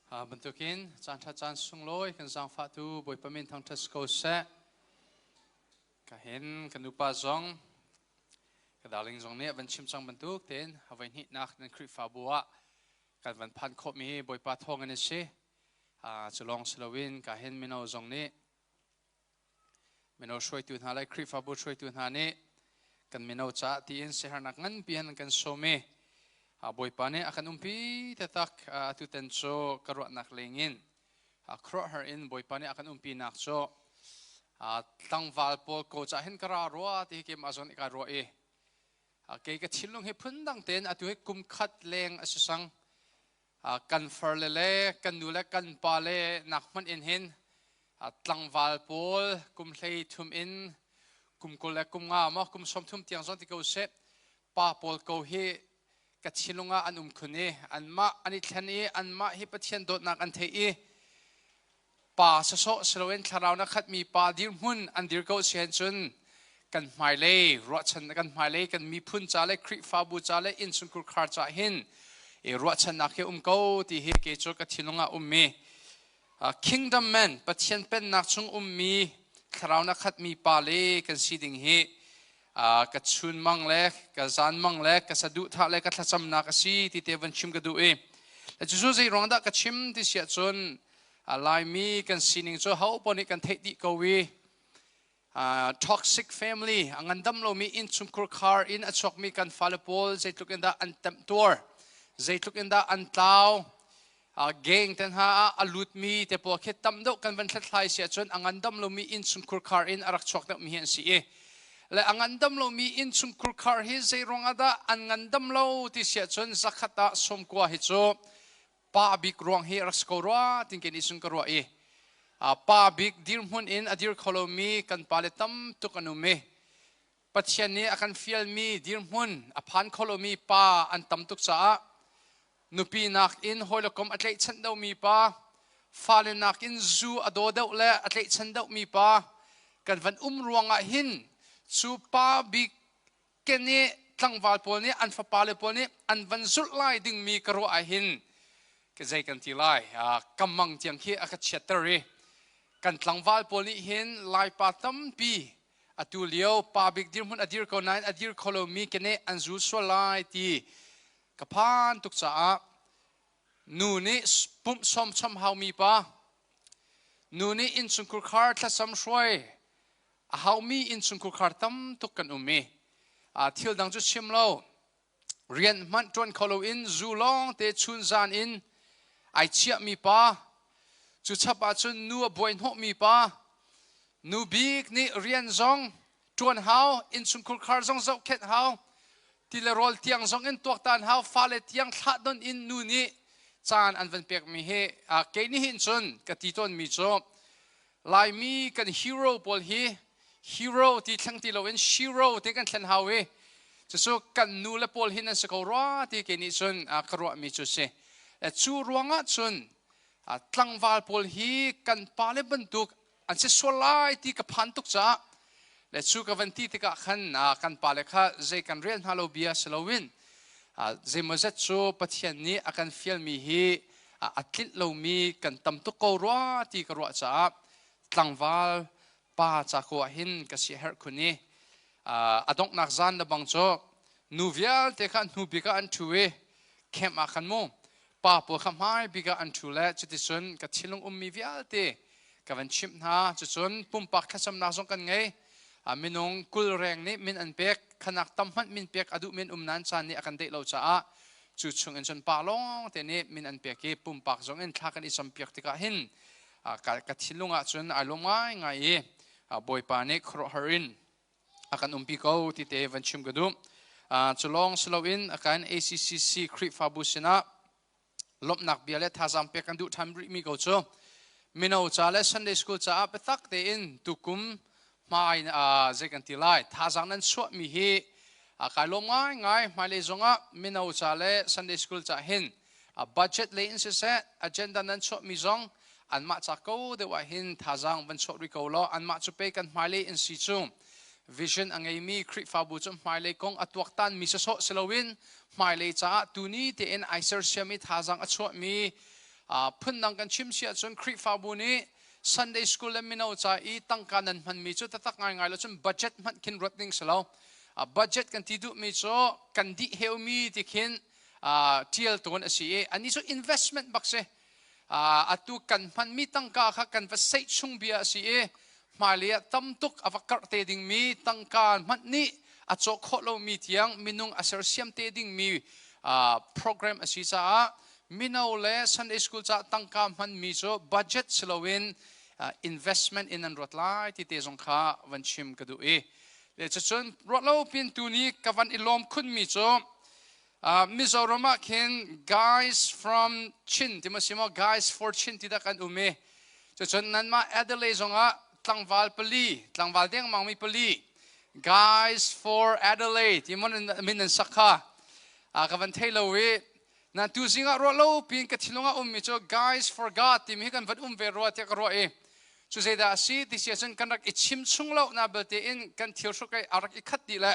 Bentukin chan tha chan sung loi kan zang fa tu boi pamin thang thas ko se ka hen kan upa zong ka daling zong ne ban chim chang bentuk ten hawain hi nak nan Khrihfabu a kan van phan khop mi boi pa thong ani se chalong slowin ka hen mino zong ne mino shoi tu na lai Khrihfabu shoi tu na ne kan mino cha ti in se har nak ngan pian kan so me boi pa ne akan umpi tatak tu ten cho karwa nak lengin kro her in boi pa ne akan umpi nak cho tang val pol ko cha hen kara ro ti ke ma zon ka ro e ke ka thilung he phun dang ten atu he kum khat leng asang kan fer le kan nu le kan pa le nak man in hen tlang val pol kum hlei thum in kum ko le kum nga ma kum som thum tiang zon ti ko se pa pol ko he ka thilunga an khune anma ani thlani anma hi pathian dot nak an thei pa sa so slowen tharau na khat mi pa dir mun an dir ko sian chun kan mai le ro chan kan mai le kan mi phun cha le Khrihfabu cha le in sun kur khar cha hin e ro chan nak he ko ti he ke cho ka thilunga me kingdom man pathian pen nak chung mi tharau na khat mi pa le kan siding he ka chun mang le ka zan mang le ka sadu tha le ka thacham na ka si ti te van chim ka du e la chu zai rong da ka chim ti sia chun lai mi kan sining cho hau poni kan thei ti ko wi toxic family angandam lo mi in chungkur khar in achok mi kan falapol zaitluk inda an tam tor zaitluk inda an tlaw gang ten ha alut mi te po khet tam do kan van thlai sia chun angandam lo mi in chungkur khar in arak chok da mi hen si e le angandam lo mi in chungkur khar hi zai rongada angandam lo ti sia chun zakhata somkwa hi cho pa big rong hi raskora tingken isun karwa e pa big dir mun in adir kholomi kan paletam to kanume pathian ni akan fial mi dir mun aphan kholomi pa an tam tuk cha nupi nak in holokom atlei chandau mi pa fale nak in zu adodau le atlei chandau mi pa kan van ruanga hin chu pa big kene tlangwal pol ni an fa pale pol ni an van zul lai ding mi karo a hin ke zai kan ti lai kamang tiang khi aka chatari kan tlangwal pol ni hin lai pa tam pi atu leo pa big dir mun adir ko nine adir kholo mi kene an zu so lai ti kapan tuk cha nu ni pum som cham hau mi pa nu ni in chungkur khar thla sam shoi how mi in chungkur khar tam tuk kan thil dang chu chim lo rian man ton kholo in zu long te chun zan in ai chia mi pa chu chapa chun nu a boin ho mi pa nu big ni rian zong ton how in chungkur khar zong zau khet how tile rol tiang zong in tuak tan how fale tiang thla don in nu ni chan an van pek mi he ke ni hin chun ka ti ton mi cho lai mi kan hero pol hi hero ti thlang ti lo in hero te kan thlan hawe so kan nu le pol hin an sa ko ra ti ke ni chun karwa mi chu se chu ruanga chun tlangwal pol hi kan pale bantuk an se solai ti ka phantuk cha le chu ka van ti te ka khan kan pale kha zai kan rian halo bia slowin zai mazat chu pathian ni akan fial mi hi atlit lo mi kan tam tu ko ra ti ka ro cha tlangwal pa cha ko hin ka si her khuni adong nak zan da bang cho nuvial te khan nu bika an thuwe khem a khan mo pa po khamai bika an thule chiti sun ka thilung mi vial te ka van chim na chu chun pumpak khasam na song kan ngai minong kul reng ni min an pek khanak tam han min pek adu min nan chan ni akan dei lo cha chu chung en chun pa long te ni min an pek ke pumpak zong en thakan isam pek tika hin ka thilunga chun alomai ngai boy pa ne khro harin akan umpi ko ti te van chim gadu chulong slowin akan ACCC Khrihfabu sina lop nak biale thazam pe kan du tham ri mi ko cho mino cha le Sunday school cha pe tak te in tukum mai zekan ti lai thazang nan so mi hi kai lo ngai mai le zonga mino cha le Sunday school cha hin budget le in se set agenda nan so mi zong an ma cha ko de wa hin thazang ban so ri ko lo an ma chu pe kan mai le in si chu vision angai mi Khrihfabu chu mai le kong atuak tan mi so slowin mai le cha tu ni te en aiser siami thazang a cho mi พุ่นนังกันชิมเสียจนคริฟาบุนี้ Sunday School และมินเอาใจอีตั้งการนั้นมันมีจุดตักง่ายๆแล้วจน budget มันคินรถนิ่งสลาว budget กันที่ดูมีจุดกันดิเฮลมีที่คินเที่ยวตัวนั้นสิอันนี้จุด investment บักเสอัตุกันมันมีตั้งการค่ะกันว่าเซ็ตช่วงเบียสิมาเลียตั้มตุกอวักเตดิ้งมีตั้งการมันนี่อัจฉริยะเรามีเที่ยงมินุงอาศัยเสียมเตดิ้งมีโปรแกรมสิจ้ามินเอาเล่ Sunday School จะตั้งการมันมีจุด budget สลาวินinvestment in อันรถไล่ที่เตจงข้าวันชิมกระดูเลจะจนรถเราเป็นตัวนี้กับวันอิลอมคุณมีจุดมิโซรามะเข็น guys from Chin ที่มาสิมา guys for Chin ที่ดักกันอุเมจะจนนั้นมา Adelaide จงอ่ะตั้งวาลปลีตั้งวาลเดียงมังมีปลี guys for Adelaide ที่มันมินันสักข้ากับวันเทลวีนั่นตัวสิ่งอ่ะรถเราเป็นกัทิลงอ่ะมีจุด guys for God ที่มีกันวันเวรัวที่กรัวสุดท้ายดาสีที่เสียจนกันรักอิชิมชุ่งเล่านาเบลเตอินกันเที่ยวสุกไออารักอิขัดดีแหละ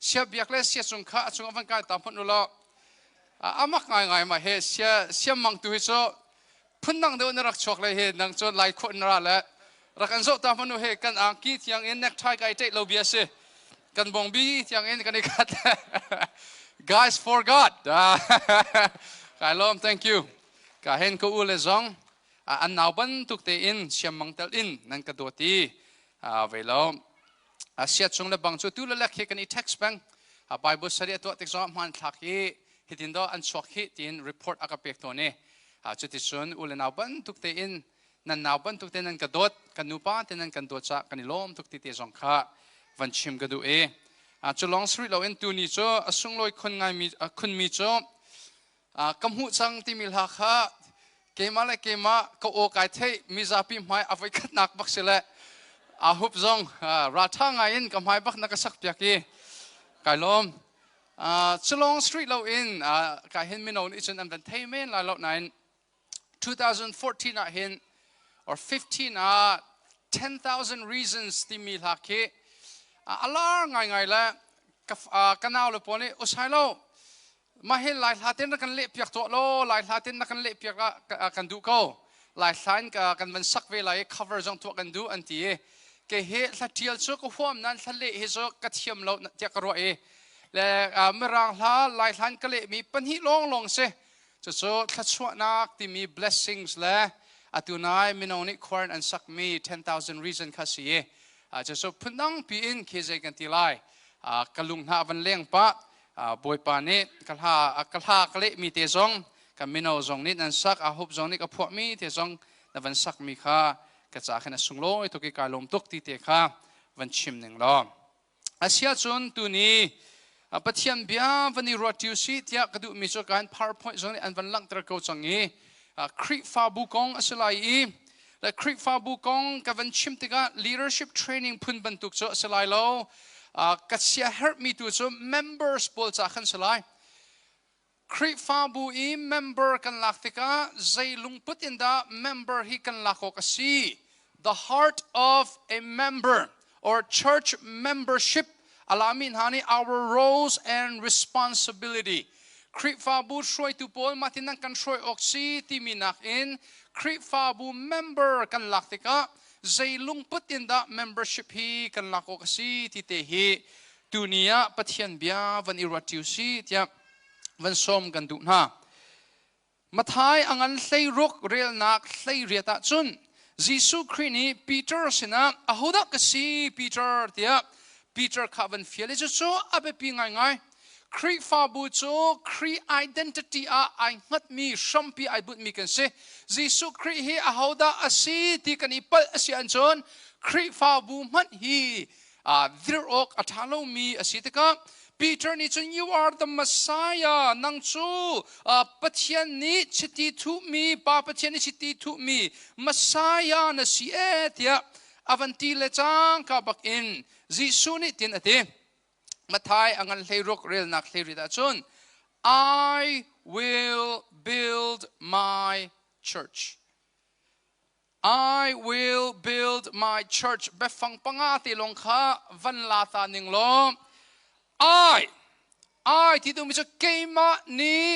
เสียเบียกเลยเสียจงข้าจงอวันกายตามพันธุ์ละอามักง่ายๆมาเฮเสียมังตัวเฮพุ่นนังเดินรักชกเลยเฮนังจนไล่คนน่าแหละรักกันโซตามพันธุ์เฮกันอังกีที่ยังเอ็นเน็กไทไกเตะเราเบียสิกันบงบีที่ยังเอ็นกันอีกขัด guys for God กายล้อม thank you กายเห็นกูอุเลซองอันนาวบันทุกเตอินเสียมังเตลอินนั่นก็ตัวที่เวลาเสียจงเลยบางจุดตัวเล็กๆกันอี text บังไบเบิลสรีตัวที่สองมันทักฮีฮิตินดออันชกฮีติน report อากาเปกตัวนี้จุดที่ส่วนอุเลนาวบันทุกเตอินนั่นนาวบันทุกเตนั่นก็โดดกันนูป้าเตนั่นกันโดดจากกันล้อมทุกที่เตจงข้าวันชิมก็ดูจุดลองสรีเราเอ็นตัวนี้จ้าส่งลอยคนง่ายมีคนมีจ้ากำหูจังที่มีหลักข้าเกมาเลยเกมาก็โอกาสที่มีจาพิมหายเอาไว้ขัดนักบักเสละหุบจงรัฐางายอินกับหายบักนักสักเปียกี้กายลมจุลองสตรีทเราอินกายเห็นมินเอาอิจฉาอันเป็นเทมินลายเราใน2014เห็น or 15 10,000 reasons ที่มีหลักที่อะไรง่ายๆแล้วกันเอาเลยพอนี้อุสัยเรามาเห็นหลายท่านนักการเลี้ยเปียกตัวโลหลายท่านนักการเลี้ยเปียกกันดูเขาหลายท่านกันเป็นสักเวลา cover จงตัวกันดูอันที่เกเหตุที่เที่ยวชุกหัวมันทะเลเหตุกระเทียมเราเจ้ากระเอและเมื่อหลายท่านก็เลยมีปัญหาลงเสียจะโซ่ทัศวนักที่มี blessings และอัตุนายมินเอานิควร์อันสักมี 10,000 reasons ข้าสิจะโซ่พนังปีอินเคใจกันที่ไล่กลุงหาวันเลี้ยงปะบอยปานิกลากเละมีเตจงกับมินเอาจงนิดนั้นสักอาหุบจงนิกับพวกมีเตจงในวันสักมีข้ากระจายขณะสุงโลยตุกิการลมตุกที่เตข้าวันชิมหนึ่งล้ออาเซียจนตัวนี้ปะเทียนเบียวันนี้รถยูซีที่กระดูมีจุการ PowerPoint จงนี้อันวันลังตระกูลจงนี้คริฟาบุกงอสไลและคริฟาบุกงกับวันชิมติกา leadership training พุ่นบรรทุกโจสไลโลกัศยาเฮร์มีตัวจุ members บอลจากขันสลายคริฟาบูอี member กันลักติกาใจลุงพุตินดา member ฮีกันลักโอกสี the heart of a member or church membership อาลามินฮานี่ our roles and responsibility คริฟาบูช่วยตุปอลมาที่นั่งกันช่วยออกสีที่มีนักอินคริฟาบู member กันลักติกาใจลุงพุตินดา membership ฮีกันลักโอกสีที่เตฮีตุนียปะเทียนเบียวันอิรัติวสีที่วันสมกันดูนะมาท้ายอังใส่รุกเรียลนักใส่เรียตจุนยิสุครินีปีเตอร์สินะอาหุดักสีปีเตอร์ที่ปีเตอร์ข้าวันเฟียลิจะโซ่อาเบปีง่ายๆคริฟาบูโซ่คริ identity ไอหัดมีชัมปีไอบุตมีกันสิยิสุคริฮีอาหุดักสีที่กันอีปัลสีอันจนคริฟาบูมันฮีดิรอกอัฐาโลมีสีติกาPeter นี่จน you are the Messiah นังจูปัจเจียนนี้ชิติทุมีป้าปัจเจียนนี้ชิติทุมี Messiah นั่นสิเดียอวันตีเลจังกับบักอินจิสุนี่ตินอดีมาทายอังเลรุกเรียลนักเลริดาจน I will build my church I will build my church เบฟังปังอาติลงข้าวันลาตาหนึ่งล้อI ที่ตัวมิจะเกมานี้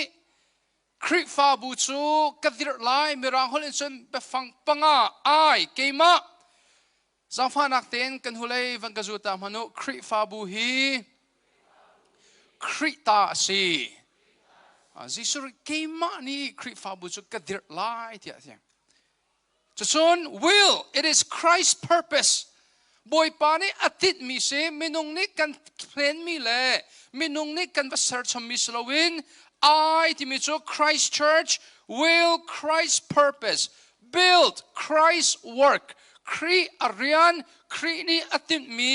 คริฟาบูจูกระดิรไลมีรางฮอลินชนไปฟังปังอาเกมะสังฟานักเต้นกันหุเลยวันกจูตามนุคริฟาบูฮีคริตาสีจิสุรเกมะนี่คริฟาบูจูกระดิรไลที่อะไรจะส่วน will it is Christ's purposeบอยปานี่อาทิตย์มีเสมินุงนี่กันเพลนมีเล่มินุงนี่กันว่าเสิร์ชมิสลาวินที่มีจู Christ Church will Christ's purpose build Christ's work ครีอารียนครีนี่อาทิตย์มี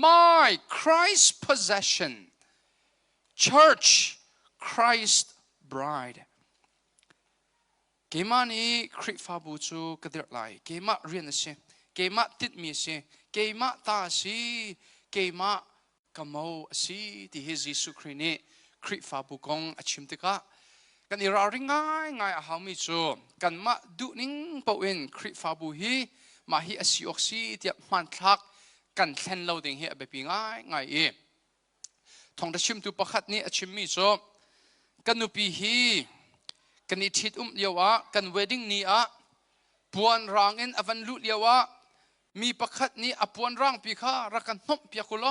my Christ's possession Church Christ bride เกมานี้คริฟาบูจูกระเดือกไหลเกมาเรียนเสียเกมาติดมีเสียเกมาตาสีเกมากำเอาสีที่เฮซิสุครินีคริฟาบูกงอชิมติกะกันอีราริง่ายอาหามิจูกันมาดูนิ่งปวินคริฟาบูฮีมาฮีอสิออกสีที่มันทักกันเล่นเราดิ่งเฮแบบง่ายเอทองตะชิมตุปขัดนี้อชิมมิจูกันนุปีฮีกันอิทิดเลียวะกันเวดิ้งนี้ปวนรางเอ็นอวันลุเลียวะมีประคัดนี้อปวนร่างปีข้ารักันนบเปียกุโล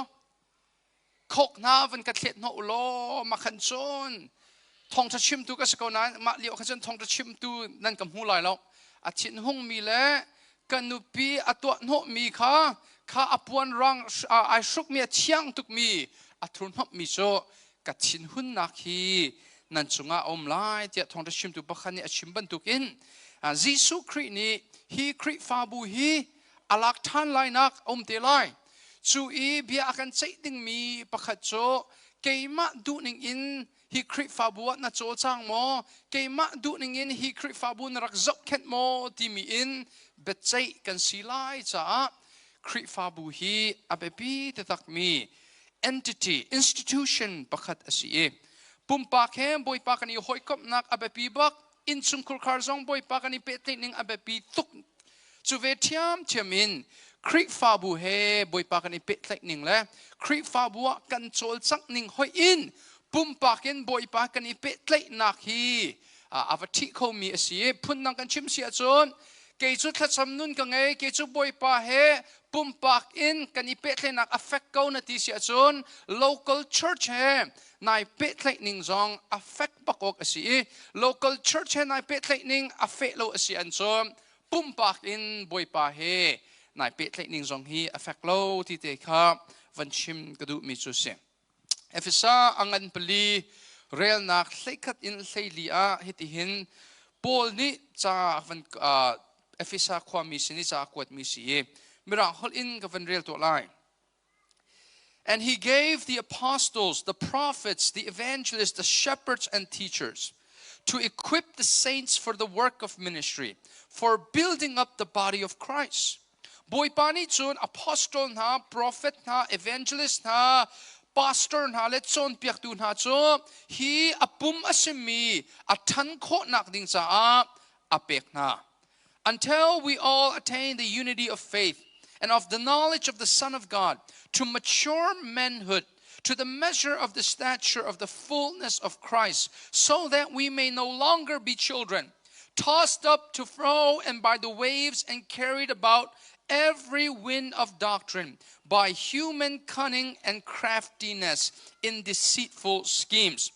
คกนาวันกัดเล็ดนอุโลมาขันจนทองจะชิมตูก็สกาวนั้นมาเลียวขันจนทองจะชิมตูนั่นกับหูลอยแล้วอาทิตย์หงมีแล้วกันนุปีอตัวนบมีข้าอปวนร่างไอชุกมีเชียงตุกมีอัตรุนนบมีโจกัดชินหุ่นนักฮีนั่นจุงอาอมไลเจ้าทองจะชิมตูประคันนี้ชิมบันตุกินจิสุครินี้ฮีคริฟาบูฮีอลักท่านไลนักอมเตลัยจูอีเบียกันใจดิ่งมีประคัดโจเกยมาดูนิ่งอินฮีคริฟาบูนัดโจจางโมเกยมาดูนิ่งอินฮีคริฟาบูนรักจบเข็ดโมที่มีอินเบ็ดใจกันสีไลจ้าคริฟาบูฮีอาเบบีเตตักมี entity institution ประคัดอสีปุ่มปากแหมบอยปากันนี่หอยกบนักอาเบบีบักอินซุงคุลคาร์ซองบอยปากันนี่เป็ดนิ่งอาเบบีตุกจูเวทียมเทียมินคริฟาบูเฮบอยปากันนี่เป็ดนิ่งแล้วคริฟาบัวกันโจลสักนิ่งหอยอินปุ่มปากเห็นบอยปากันนี่เป็ดนักฮีอาวัติเขามีอสีพุ่นนังกันชิมเสียจนเกจุดขัดสำนุนกันไงเกจุบอยปาเฮปุ่มปากอินกันนี่เป็ดนัก affect เขานาทีเสียจน local churchเฮนายเป็ดนิ่งจง affect ปากอกอสี local church เฮนายเป็ดนิ่ง affect เราอสีอันจนปุ่มปากอินบอยปาเฮนายเป็ดนิ่งจงฮี affect เราที่เตะข้าวันชิมกระดูมิจุเซเอฟซ่าอังันปลีเรียลนักเล็กอินเซลีอาฮิติหินปอลนี่จากวันเอฟซ่าความมีสินี่จากกวดมีสีมิรังฮอลอินกับวันเรียลตัวไลAnd he gave the apostles, the prophets, the evangelists, the shepherds and teachers to equip the saints for the work of ministry, for building up the body of Christ. Boy pani chun apostle na, prophet na, evangelist na, pastor na, let chon piak tu na chu hi apum asimi athan kho nak ding cha apek na. Until we all attain the unity of faith and of the knowledge of the Son of God, to mature manhood, to the measure of the stature of the fullness of Christ, so that we may no longer be children, tossed up to fro and by the waves and carried about every wind of doctrine, by human cunning and craftiness in deceitful schemes.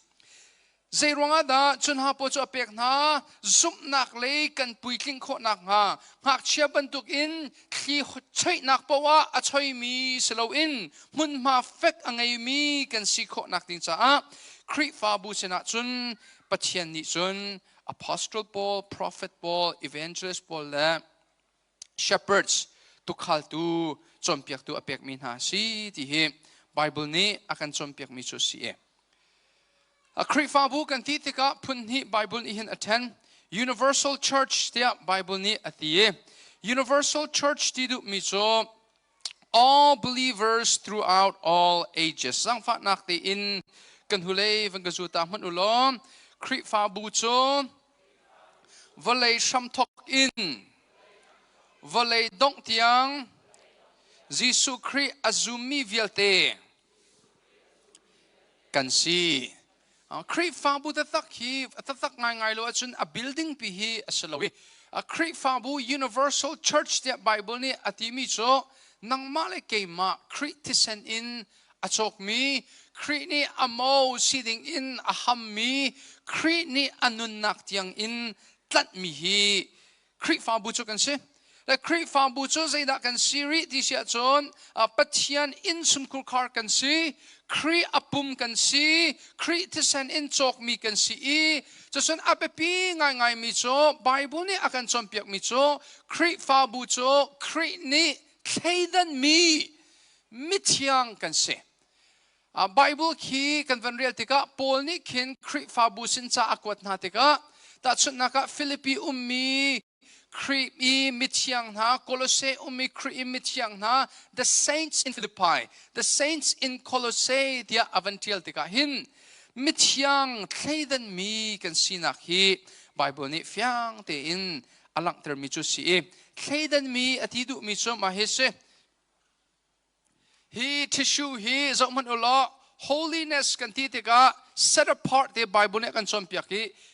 Zayrongada chun hapo cho apek na zum nak le kan puiking kho nak ha hak chia bantuk in khi chai nak pawa a choi mi selo in mun ma fek angai mi kan si kho nak ting cha a Khrihfabu sena chun pathian ni chun apostle Paul, prophet Paul, evangelist Paul la shepherds tu khal tu chompiak tu apek min ha si ti hi Bible ni akan chompiak mi chu si e Khrihfabu kan titika pun hi Bible ni hin attend Universal Church tia Bible ni atie Universal Church ti du mi cho all believers throughout all ages sang fa nak ti in kan hulei van ga zuta man ulom Khrihfabu cho volei sham thok in volei dong tiang Jisu Khrih azumi vialte kan si Khrihfabu tatak hi tatak ngai lo achun a building pi hi asalawi Khrihfabu Universal Church the Bible ni atimi cho nang male keima Khrih in achok mi Khrih ni amo sitting in aham mi Khrih ni anunnak tiang in tlat mi hi Khrihfabu cho kan se la Khrihfabu cho zaida kan siri ti sia chon pathian in sumkur khar kan si Khrih apum kan si Khrih tisan in chok mi kan si I chason apepi ngai mi cho Bible ni akan chompiak mi cho Khrihfabu cho Khrih ni thleidan mi mithiang kan se Bible ki kan van real tika Paul ni kin Khrihfabu sin cha akwat na tika ta chun naka Philippi ummi Khrih I mithiang na Colossae ummi Khrih I mithiang na the saints in Philippi the saints in Colossae dia avantial tika hin mithiang thleidan mi kan sinak hi Bible ni fyang te in alang ter mi chu si thleidan mi atidu mi chu ma hese hi tissue hi zokman ulo holiness kan ti tika set apart the Bible ne kan chompiak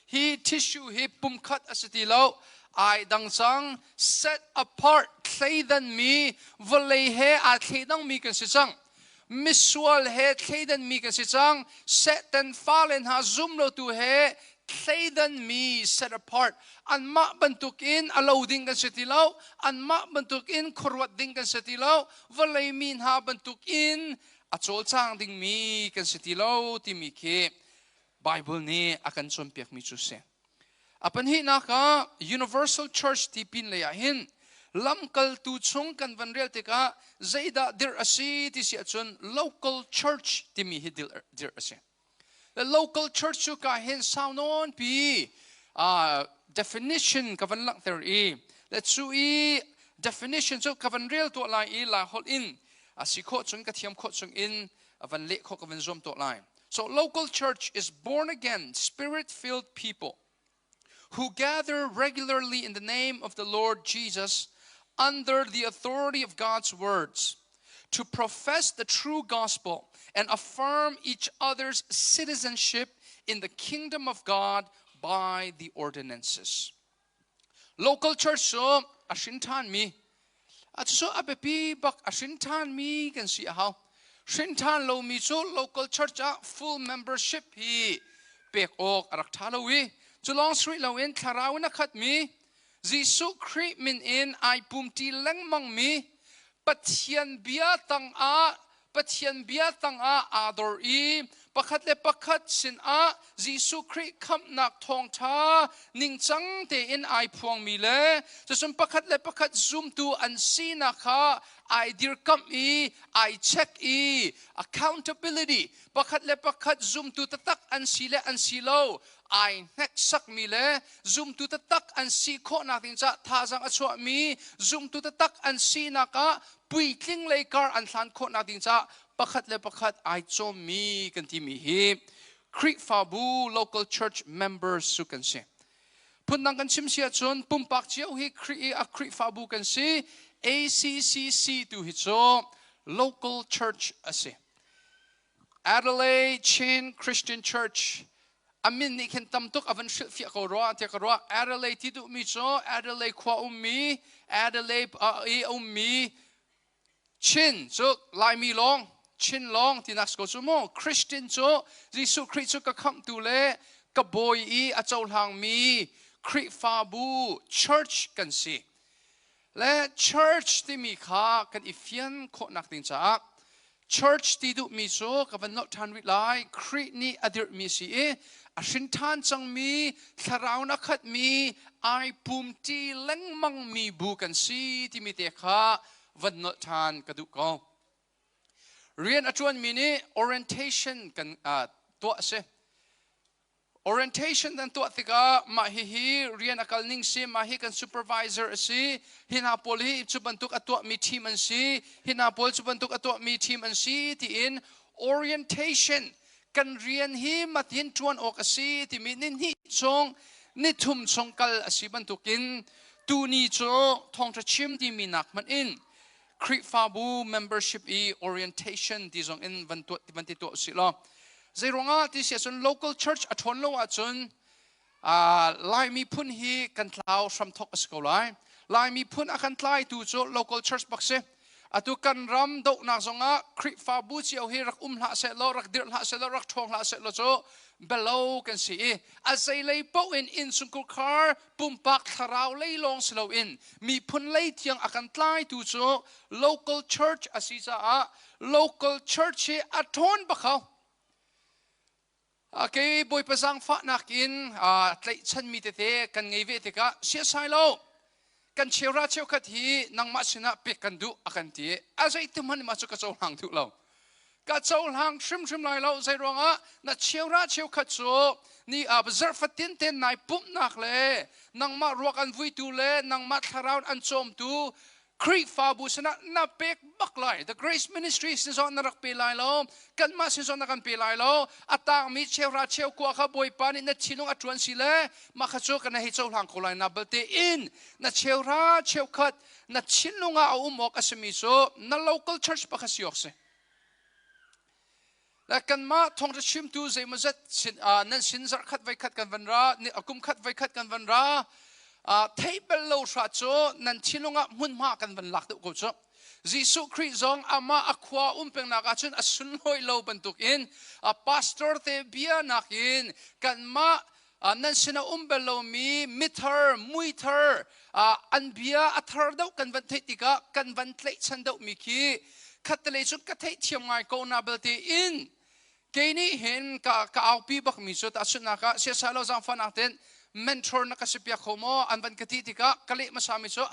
hi tissue hi pumkhat asitilo I dang sang set apart thleidan mi volei he a thleidang mi kan si chang misual he thleidan mi kan si chang set and fallen ha zoom lo tu he thleidan mi set apart an ma bantuk in allowing kan setilaw an ma bantuk in khurwat ding kan setilaw volei min ha bantuk in achol chang ding mi kan setilaw Timi ke Bible ni akan chompiak mi chu se apan hi naka Universal Church tipin leya hin lamkal tu chung kan vanrel tika zaida dir asi ti si achun local church Timi hi dir asi the local church chu ka hin saunon pi definition ka van lang ter let's su definition so ka van real to lai la hol in asi kho chung ka thiam kho chung in van le kho ka van zom to lai so local church is born again spirit filled people who gather regularly in the name of the Lord Jesus under the authority of God's words to profess the true gospel and affirm each other's citizenship in the kingdom of God by the ordinances. Local church so ashintan mi at so abepi bak ashintan mi kan si how shintan lo mi so local church full membership hi pek ok arak thalowi Chulong sri lo in tharaw na khat mi Jisu Khrih min in ai pumti leng mang mi pathian bia tang a ador I pakhat le pakhat sin a Jisu Khrih kham nak thong tha ning chang te in ai phuang mi le chasum pakhat le pakhat zoom tu an si na kha I dir kam I check accountability pakhat le pakhat zoom tu tatak an si le an si lo I next sak mi le zoom tu tatak an si kho na tin cha tha jang achwa mi zoom tu tatak an si na ka pui tling le kar an thlan kho na tin cha pakhat le pakhat I chom mi kan ti mi hi Khrihfabu local church members su kan se punang kan sim sia chon pumpak chiu hi Khrihfabu kan se ACCC tu hi cho local church ase Adelaide Chin Christian Church Amin ni ken tam tok avan shil fi ko ro ate ko ro Adelaide ti du mi cho Adelaide kwa ummi Adelaide ummi Chin so lai mi long Chin long ti nas ko sumo Christian cho Jisu Khrih cho ka kham tu le ka boy a chol hang mi Khrihfabu church kan si le church ti mi kha kan ifian kho nak ting cha church ti du mi so ka van not tan wi lai Khrih ni adir mi si ashin tan chang mi tharau na khat mi ai pum ti leng mang mi bu kan si ti mi te kha van not tan ka du ko rian atuan mi ni orientation kan to se orientation dan to tika ma hi rian akal ning si ma hi kan supervisor si hinapol hi chubantuk atwa mi team an si hinapol chubantuk atwa mi team an si ti in orientation kan rian hi matin tuan ok asi ti minin hi chong ni thum chong kal asi bantukin tu ni cho thong tra chim ti minak man in Khrihfabu membership orientation ti zong in vantu silo zai ronga ti sia chun local church athon lo a chun lai mi phun hi kan tlau shram thok asko lai mi phun akan tlai tu chu local church bakse atu kan ram do na zonga Khrihfabu chiao hi rak hla se lo rak dir hla se lo rak thong hla se lo chu below kan si azai lei po in sungkul khar pumpak tharau lei long selo in mi phun lei thiang akan tlai tu chu local church asisa a local church hi athon bakhau okay boy pasang fa nakin tlai chan mi te kan ngei ve te ka sia Sailo kan chewra chew khat hi nangma sina pe kan du akan ti azai tuman ma chu ka chaw hang thu lo ka chaw hang shrim lai lo zai ronga na chewra chew khat chu ni bazar fatin ten nai pum nak le nangma ruak an vui tu le nangma tharaun an chom tu Khrihfabu sana na pek baklai the grace ministry is on narak pe lai lo kan ma sin on nakan pe lai lo atang mi chewra chew ko kha boi pani na chinung atwan sile ma kha chu kan hi chaw hang ko lai na balte in na chewra chew khat na chinunga umok asmi so na local church pa khasiok se la kan ma thong ta chim tu zai ma zat nan sin zar khat vai khat kan van ra ni akum khat vai khat kan van ra table lo sha cho nan chinunga mun ma kan van lak ko cho Jisu Christ zong ama akwa umpeng na ka chun asun hoi lo bantuk in pastor te bia nakin kan ma nan sina umbelo mi mither muither an bia athar dau kan van thei tika kan van tlei chan dau mi ki khatle chu ka thei thiam ngai ko na belte in keini hen ka au pi bak mi chu ta chuna ka sia Sailo zang fan aten mentor na kasipya khomo an van kati tika kali masami chu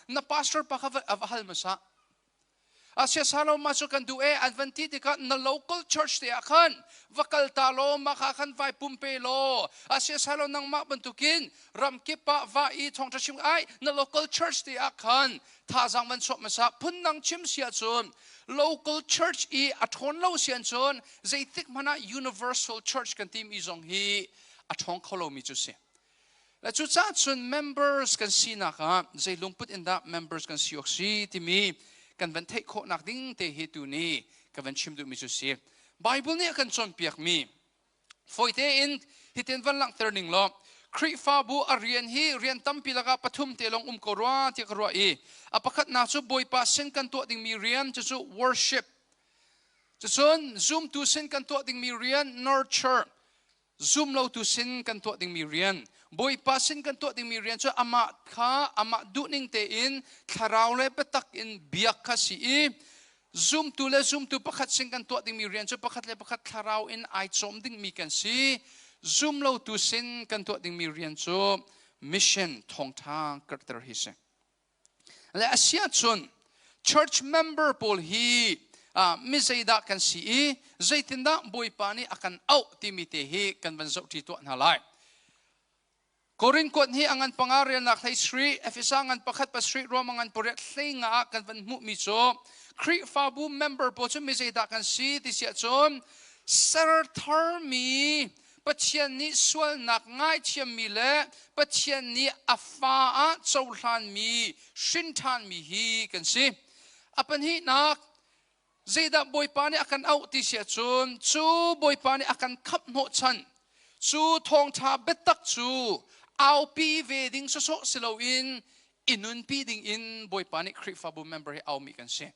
na pastor pa kha avahal masa sia Sailo masu kan du advanti tika na local church te akhan vakal talo makha khan vai pumpe lo sia Sailo nang ma bantukin ramkipa va I thong thachim ai na local church te akhan tha jang van chop masa phun nang chim sia chun local church I athon lo sian chun zaitik mana universal church kan team I zong hi athong kholo mi chu se la chu cha chun members kan sina ka zai lungput in da members kan siok si Timi kan van thei kho nak ding te hi tu ni kan van chim du mi chu si Bible ne kan chon piak mi foite in hiten van lang turning lo Khrihfabu arian hi rian tampi laga pathum te long korwa ti korwa I apakhat na chu boy pa sen kan to ding mi rian chu worship chu chun zoom tu sen kan to ding mi rian nurture zoom lo tu sin kan to ding mi rian boy pa sin kan to ding mi rian chu ama du ning te in tharau le petak in biak kha si I zoom tu pakhat sin kan to ding mi rian chu pakhat le pakhat tharau in ai chom ding mi kan si zoom lo tu sin kan to ding mi rian chu mission thong thang karter hi se le asia chun church member pol hi mi zaida kan si I zaitinda boy pani akan au Timi te hi kan van zau ti to na lai Korin kot hi angan pangarian na kay Sri efisangan pakhat pa Sri romangan poret thinga kan van mu mi cho Khrihfabu member po chu mi zaida kan si ti sia chon sar thar mi pachian ni swal nak ngai chiam mi le pachian ni afa a chawlan mi shin than mi hi kan si apan hi nak zaida boy pani akan au ti sia chun chu boy pani akan khap no chan chu thong tha betak chu au pi ve ding so silo in inun pi ding in boy pani Khrihfabu member hi au mi kan si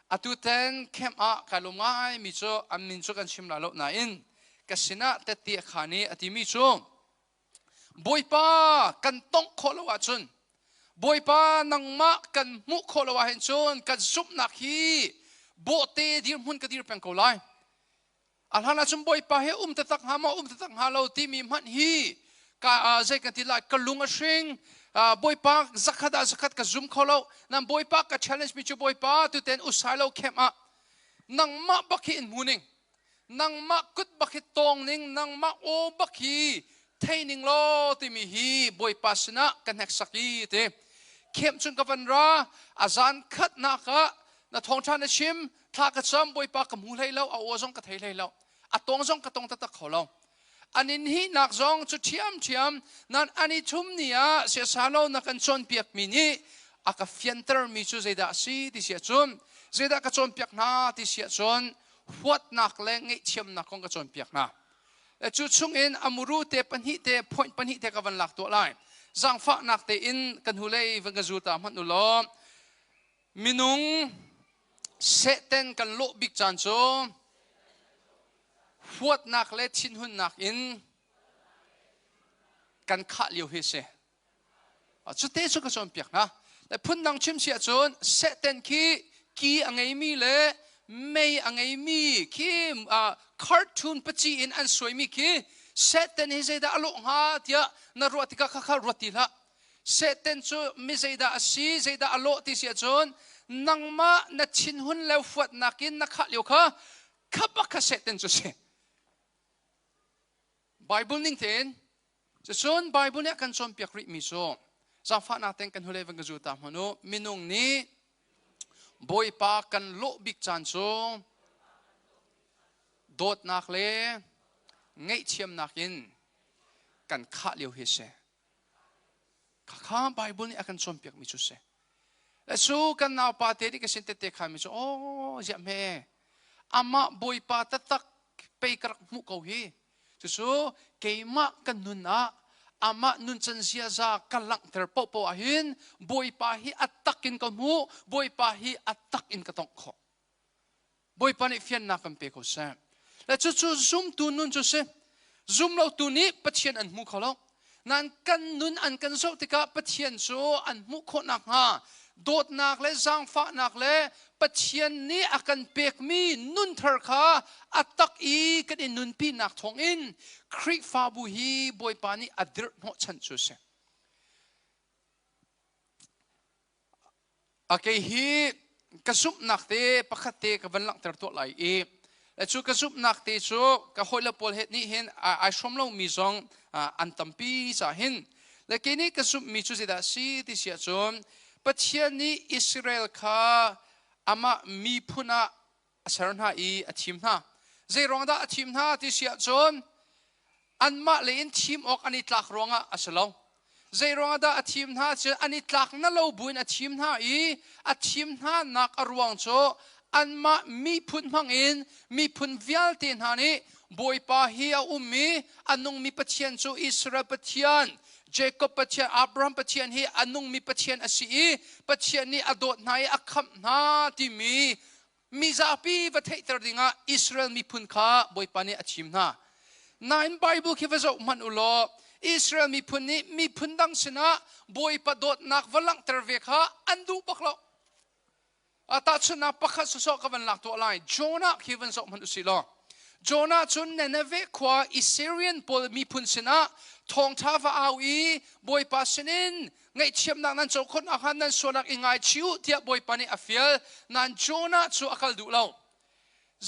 atu ten kem a kalungai mi cho amin cho kan sim la lo na in kasina te ti khani ati mi chu boy pa kan tong kholo wa chun boy pa nang ma kan mu kholo wa hen chun kan zup nak hi bo te dir mun ka dir pen ko lai alhana chum boy pa he ta tak ha lo Timi man hi ka zai kan ti lai kalunga shing boy pa zakat ka zoom kholo nam boy pa ka challenge mi chu boy pa tu ten usailo khema nang ma bakhi in muning nang ma kut bakhi tong ning nang ma o bakhi thaining lo Timi hi boy pa sina kan hek saki te khem chun ka van ra azan khat na ka na thong than na chim tha ka cham boy pa ka mu lai lo a o zong ka thai lai lo a tong zong ka tong ta ta kholo anin hi nak zong chu thiam nan ani thum nia se Sailo na kan chon piak mi ni aka fienter mi chu zeda si ti sia chun zeda ka chon piak na ti sia chun หัวนักเล่งเชี่ยมนักของกระจนเปียกนะและจุดช่วงอินอมูรูเตปัญหิเตพอยปัญหิเตกับวันหลักตัวไล่จังฟ้านักเตอินกันหูเลยวันกระจูตามหันุล้อมินุงเสเต้นกันโลบิกจันโจหัวนักเล่ชินหุ่นนักอินกันขาเลียวเฮเซจุดเตจุกกระจนเปียกนะแต่พุ่นดังชิมเสียจนเสเต้นคีอังไงมีเล่ไม่อังไงมีคีคาร์ตูนปัจจัยอินอันสวยมีคีเซตเตนฮิเซดาอโลหะที่นรวติกาข้ารวติละเซตเตนจูมิเซดาอสีเซดาอโลติเสียจนนังมานัดชินหุ่นเลวฟวดนักินนักขัดเลียวค่ะขับบักเซตเตนจูเซไบเบิลนิ่งเทนจะจนไบเบิลเนี่ยกันชมเปียกริมิโซจางฟ้านักเต็งกันหุ่นเลวังกจูตามมโนมินุงนี้บอยปากันโลบิกจันโซโดดนักเลไงเชียมนักอินกันขาเลียวเฮเซข้าไบเบิลนี่อากันชมเปียกมิจุเซและสู้กันนาวปาเตดิกสินเตเตขามิจุโอ้ยะเมอามาบอยปาตักไปกระมุกเอาฮีสู้เกยมากันนุนอาอามานุนจันเสียซากันหลังเตอร์ปออาหินบอยปาฮีอัตตักอินกันหูบอยปาฮีอัตตักอินกันตองขบอยปานี่เฟียนนักกันเปโกเซและจู่ซุ่มตูนุนจู่เซซุ่มเราตูนี้ปะเทียนอันมุขเขานั่นกันนุนอันกันโซติกาปะเทียนโซอันมุขคนนักฮะโดดนักและจางฟ้านักและปะเทียนนี้อากันเปียกมีนุนเธอค่ะอัตตักอีกันอินนุนปีนักทองอินคริฟาบุฮีบอยปานีอดิร์โนชันจู่เซโอเคฮีกระซุบนักเตะปะคัตเตะกับวันหลังเตอร์ตัวไหลเอและชูกระซุบนักเตะชูกะหอยละปอลเฮดนี่เห็นไอชมเรามีซองอันตัมปีสาเห็นและแค่นี้กระซุบมีชูสิดาสีที่เสียจนปัจจัยนี้อิสราเอลค่ะอามามีพุนะสารนาอีอาทิมนาเจรองดาอาทิมนาที่เสียจนอันมาเลยอินทีมออกอันนี้ตลักรองอ่ะอาสลาวเจรองดาอาทิมนาจะอันนี้ตลักนั่นเราบุญอาทิมนาอีอาทิมนานักอรวงโจอันมามีพุนมังอินมีพุนวิลตินฮานี่บอยปาฮีอาอุมีอันนุ่งมีปัจจัยโจอิสราเอลปัจจัยเจคอบปัจจัยอับราฮัมปัจจัยฮีอันนุ่งมีปัจจัยอสีปัจจัยนี้อดนายอักขมนาที่มีซาปีวัฒน์ตรดิงาอิสราเอลมีพุนข้าบอยปานี่อชิมนาในไบเบิลคิดว่าจะมันอุโลอิสราเอลมีพุนนี้มีพุนดังสินะบอยปาโดดนักวลังตรเวข้าอันดูปักเราอาตาชนะปักสุสกับวันหลักตัวอะไรโจนาคิดว่าจะมันอุสิโลโจนาจุนเนเนเวขวาอิสราเอลพอมีพุนสินะทองท้าฟ้าเอาอีบอยปัสนินไงเชื่อมนักนั้นโจคนอาหารนั้นส่วนนักอิงไงชิวเทียบบอยปานี่อฟิลนั้นโจนาจูอักลดูเรา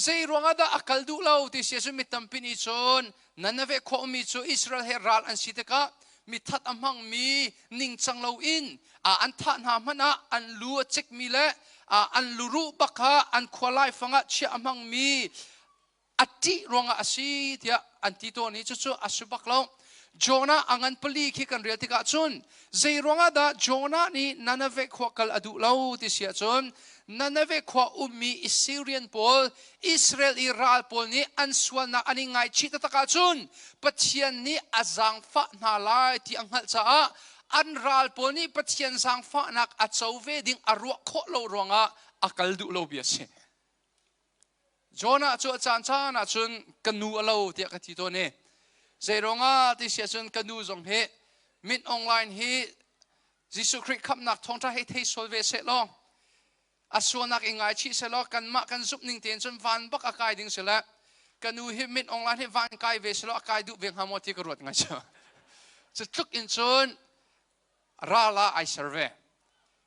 เจรวงอาดาอักลดูเราที่เสียสุมิตัมปินิชนนั่นเวขวามีจูอิสราเอลเฮรัลอันสิทกะมีทัดอมังมีนิ่งจังเราอินอันทัดนามันอันลัวเจ็กมีเละอันลูรุบักฮะอันควาไลฟังะเชื่ออมังมีอติรวงอาศีเทียอันที่ตัวนี้จู่ๆอสุบักเราโจนาอังันปลีคิกันเรียติกาจุนเจรวงอาดาโจนานี่นันเวขวากัลอดุเราที่เสียจุนนันเวขวาอุมีอิสราเอลพอลอิสราเอลอิรัลพอลนี่อันส่วนนักอันนี้ไงชิตตะกาจุนปัจจัยนี้อาจังฟ้านาลายที่อังหัลจ้าอันรัลพอลนี่ปัจจัยจังฟ้านักอาเจ้าเวดิ่งอรัวโคโลรวงอาอักลดุเราเบียเชโจนาจูอาจารย์ชาณจุนกันนูเราเทียกันที่ตัวนี้เจรองาที่เสียจนกันดูจงเฮมิดออนไลน์เฮจิสุคริสขับนักท่องท่าให้เทสโซเวเสลองอาส่วนนักอิงไงชีเสลอกันมากันซุปนิ่งเตียนจนวันบักอากายดิ่งเสละกันดูเฮมิดออนไลน์ให้วันกายเวเสลอากายดูเวียงหามอที่กรวดไงเจ้าจะทุกอินจนราลาไอเซอร์เว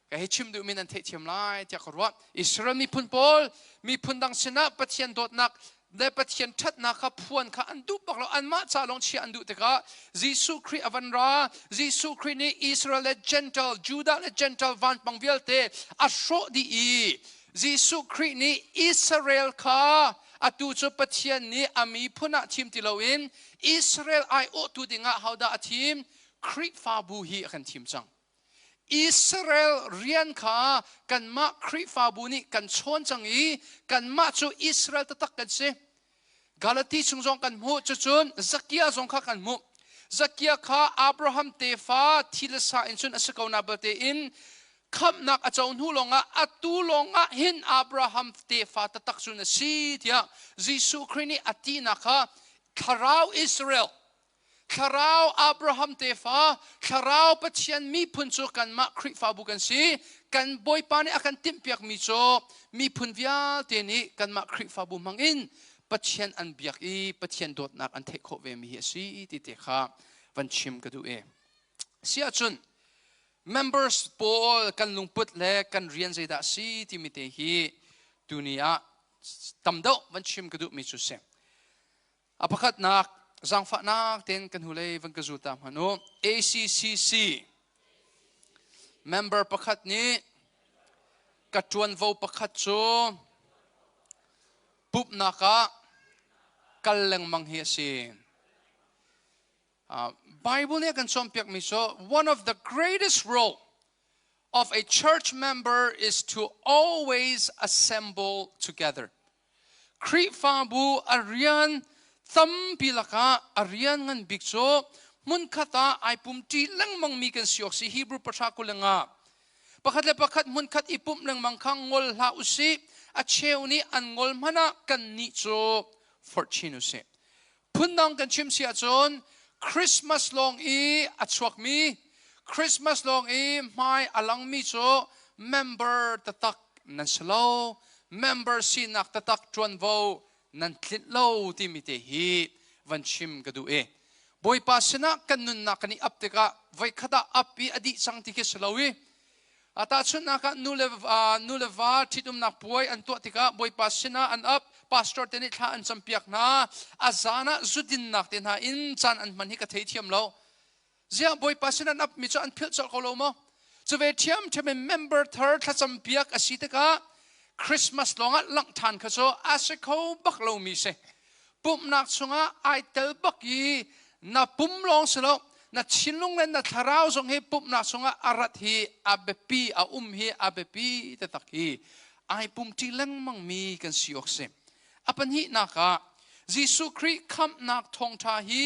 ก็ให้ชิมดูมินันเทชิมไลที่กรวดอิสราเอลมีพุนโพลมีพุนดังชนะปะเทียนโดดนักได้ปะเทียนทัดนักพวนข้าอันดูบอกเราอันมาจะลงเชียอันดูแต่ก็ยิสุคริอวันรายิสุครินี่อิสราเอลและเจนทัลจูดาและเจนทัลวันปังเวลเตอัชโรดียิสุครินี่อิสราเอลข้าอัตุจปะเทียนนี้อามีพุนะทีมที่เราเองอิสราเอลไอโอตูดิงะฮาวดาทีมคริฟาบูฮีกันทีมจัง อิสราเอลเรียนข้ากันมาคริฟาบุนีกันชนจังอีกันมาจูอิสราเอลตักกันเสกาลาตีชงจงกันมุจุนซักยาจงข้ากันมุซักยาข้าอับราฮัมเตฟาทิลสาอินชุนอสกาวนาเบเตอินคำนักอาจารย์หูลงอัตุลงหินอับราฮัมเตฟาตักจุนสีเทียยิสุครินีอตินักขราวอิสราเอลขราวอับราฮัมเตฟาขราวปัจจัยมีพุนจูกันมาคริฟาบุกันสีกันบอยปานีอากันติมเปียกมีโจมีพุนวิาเตนีกันมาคริฟาบุมังอินปัจจัยอันเบียกอีปัจจัยโดดนักอันเทโคเวมีเฮสีติเตข้าวันชิมกันดูเสียจุน members ปอลกันลุงพุทธเล็กกันเรียนใจดาสีที่มีเตฮีตุนียตำเดาวันชิมกันดูมีจุดเสียอภักนักจังฝันนักเต็นกันหูเลยวันกระจุตามฮานุ ACCC member ประคัดนี้กัดจวนวประคัดโจปุ๊บนักกัลเลงมังเฮสิBible เนี่ยกันชมเปียกมิโซ one of the greatest role of a church member is to always assemble together คริฟาบูอารียนตั้มพิลักอารียนงันบิกโซมุนขตาไอปุ่มจีลังมังมีกันสิอกสิฮีบรูประชากุลงาประคัดเลยประคัดมุนขัดอีปุ่มลังมังคังงอลลาอุสิอาเชวนี้อันงอลมันกันนิโซฟอร์ชินุสิพุ่นดังกันชิมเสียจนคริสต์มาสลองอีอัชวกมีคริสต์มาสลองอีไม่อลังมีโจเมมเบอร์ตะตักนันสโลเมมเบอร์ซีนักตะตักจวนโวนันทิดโลที่มีเตฮีวันชิมกระดูบอยปัสนะกันนุนนักนี่อัปเตกะไว้ขดาอัปปีอดีตสังติกิสลาวีอาตาชุนนักนูเลวาที่ตุมนักป่วยอันตัวติกะบอยปัสนะอันอัปพาสตอร์เตนิท่าอันจำเปียกนะอาจารย์จุดินนักเตนะอินจันอันมันฮิกเทียมเราเจ้าบอยปัสนะนับมิจอันพิลจากเขาเรามั้งจะเวทียมจะเป็นเมมเบอร์เธอถ้าจำเปียกอาศิตกะคริสต์มาสลงหลังทานเขาโจอาศัยเขาบักเรามีเสปุ่มนักสงะไอเตลบักยีนับปุ่มลงสลบนับชินลงเล่นนับทาราวสงให้ปุ่มนักสงะอารัตฮีอาเบปีอาฮีอาเบปีแต่ตักฮีไอปุ่มที่เล่งมั่งมีกันสิอกเสอปันฮีนักยิสุคริคำนักทองทาฮี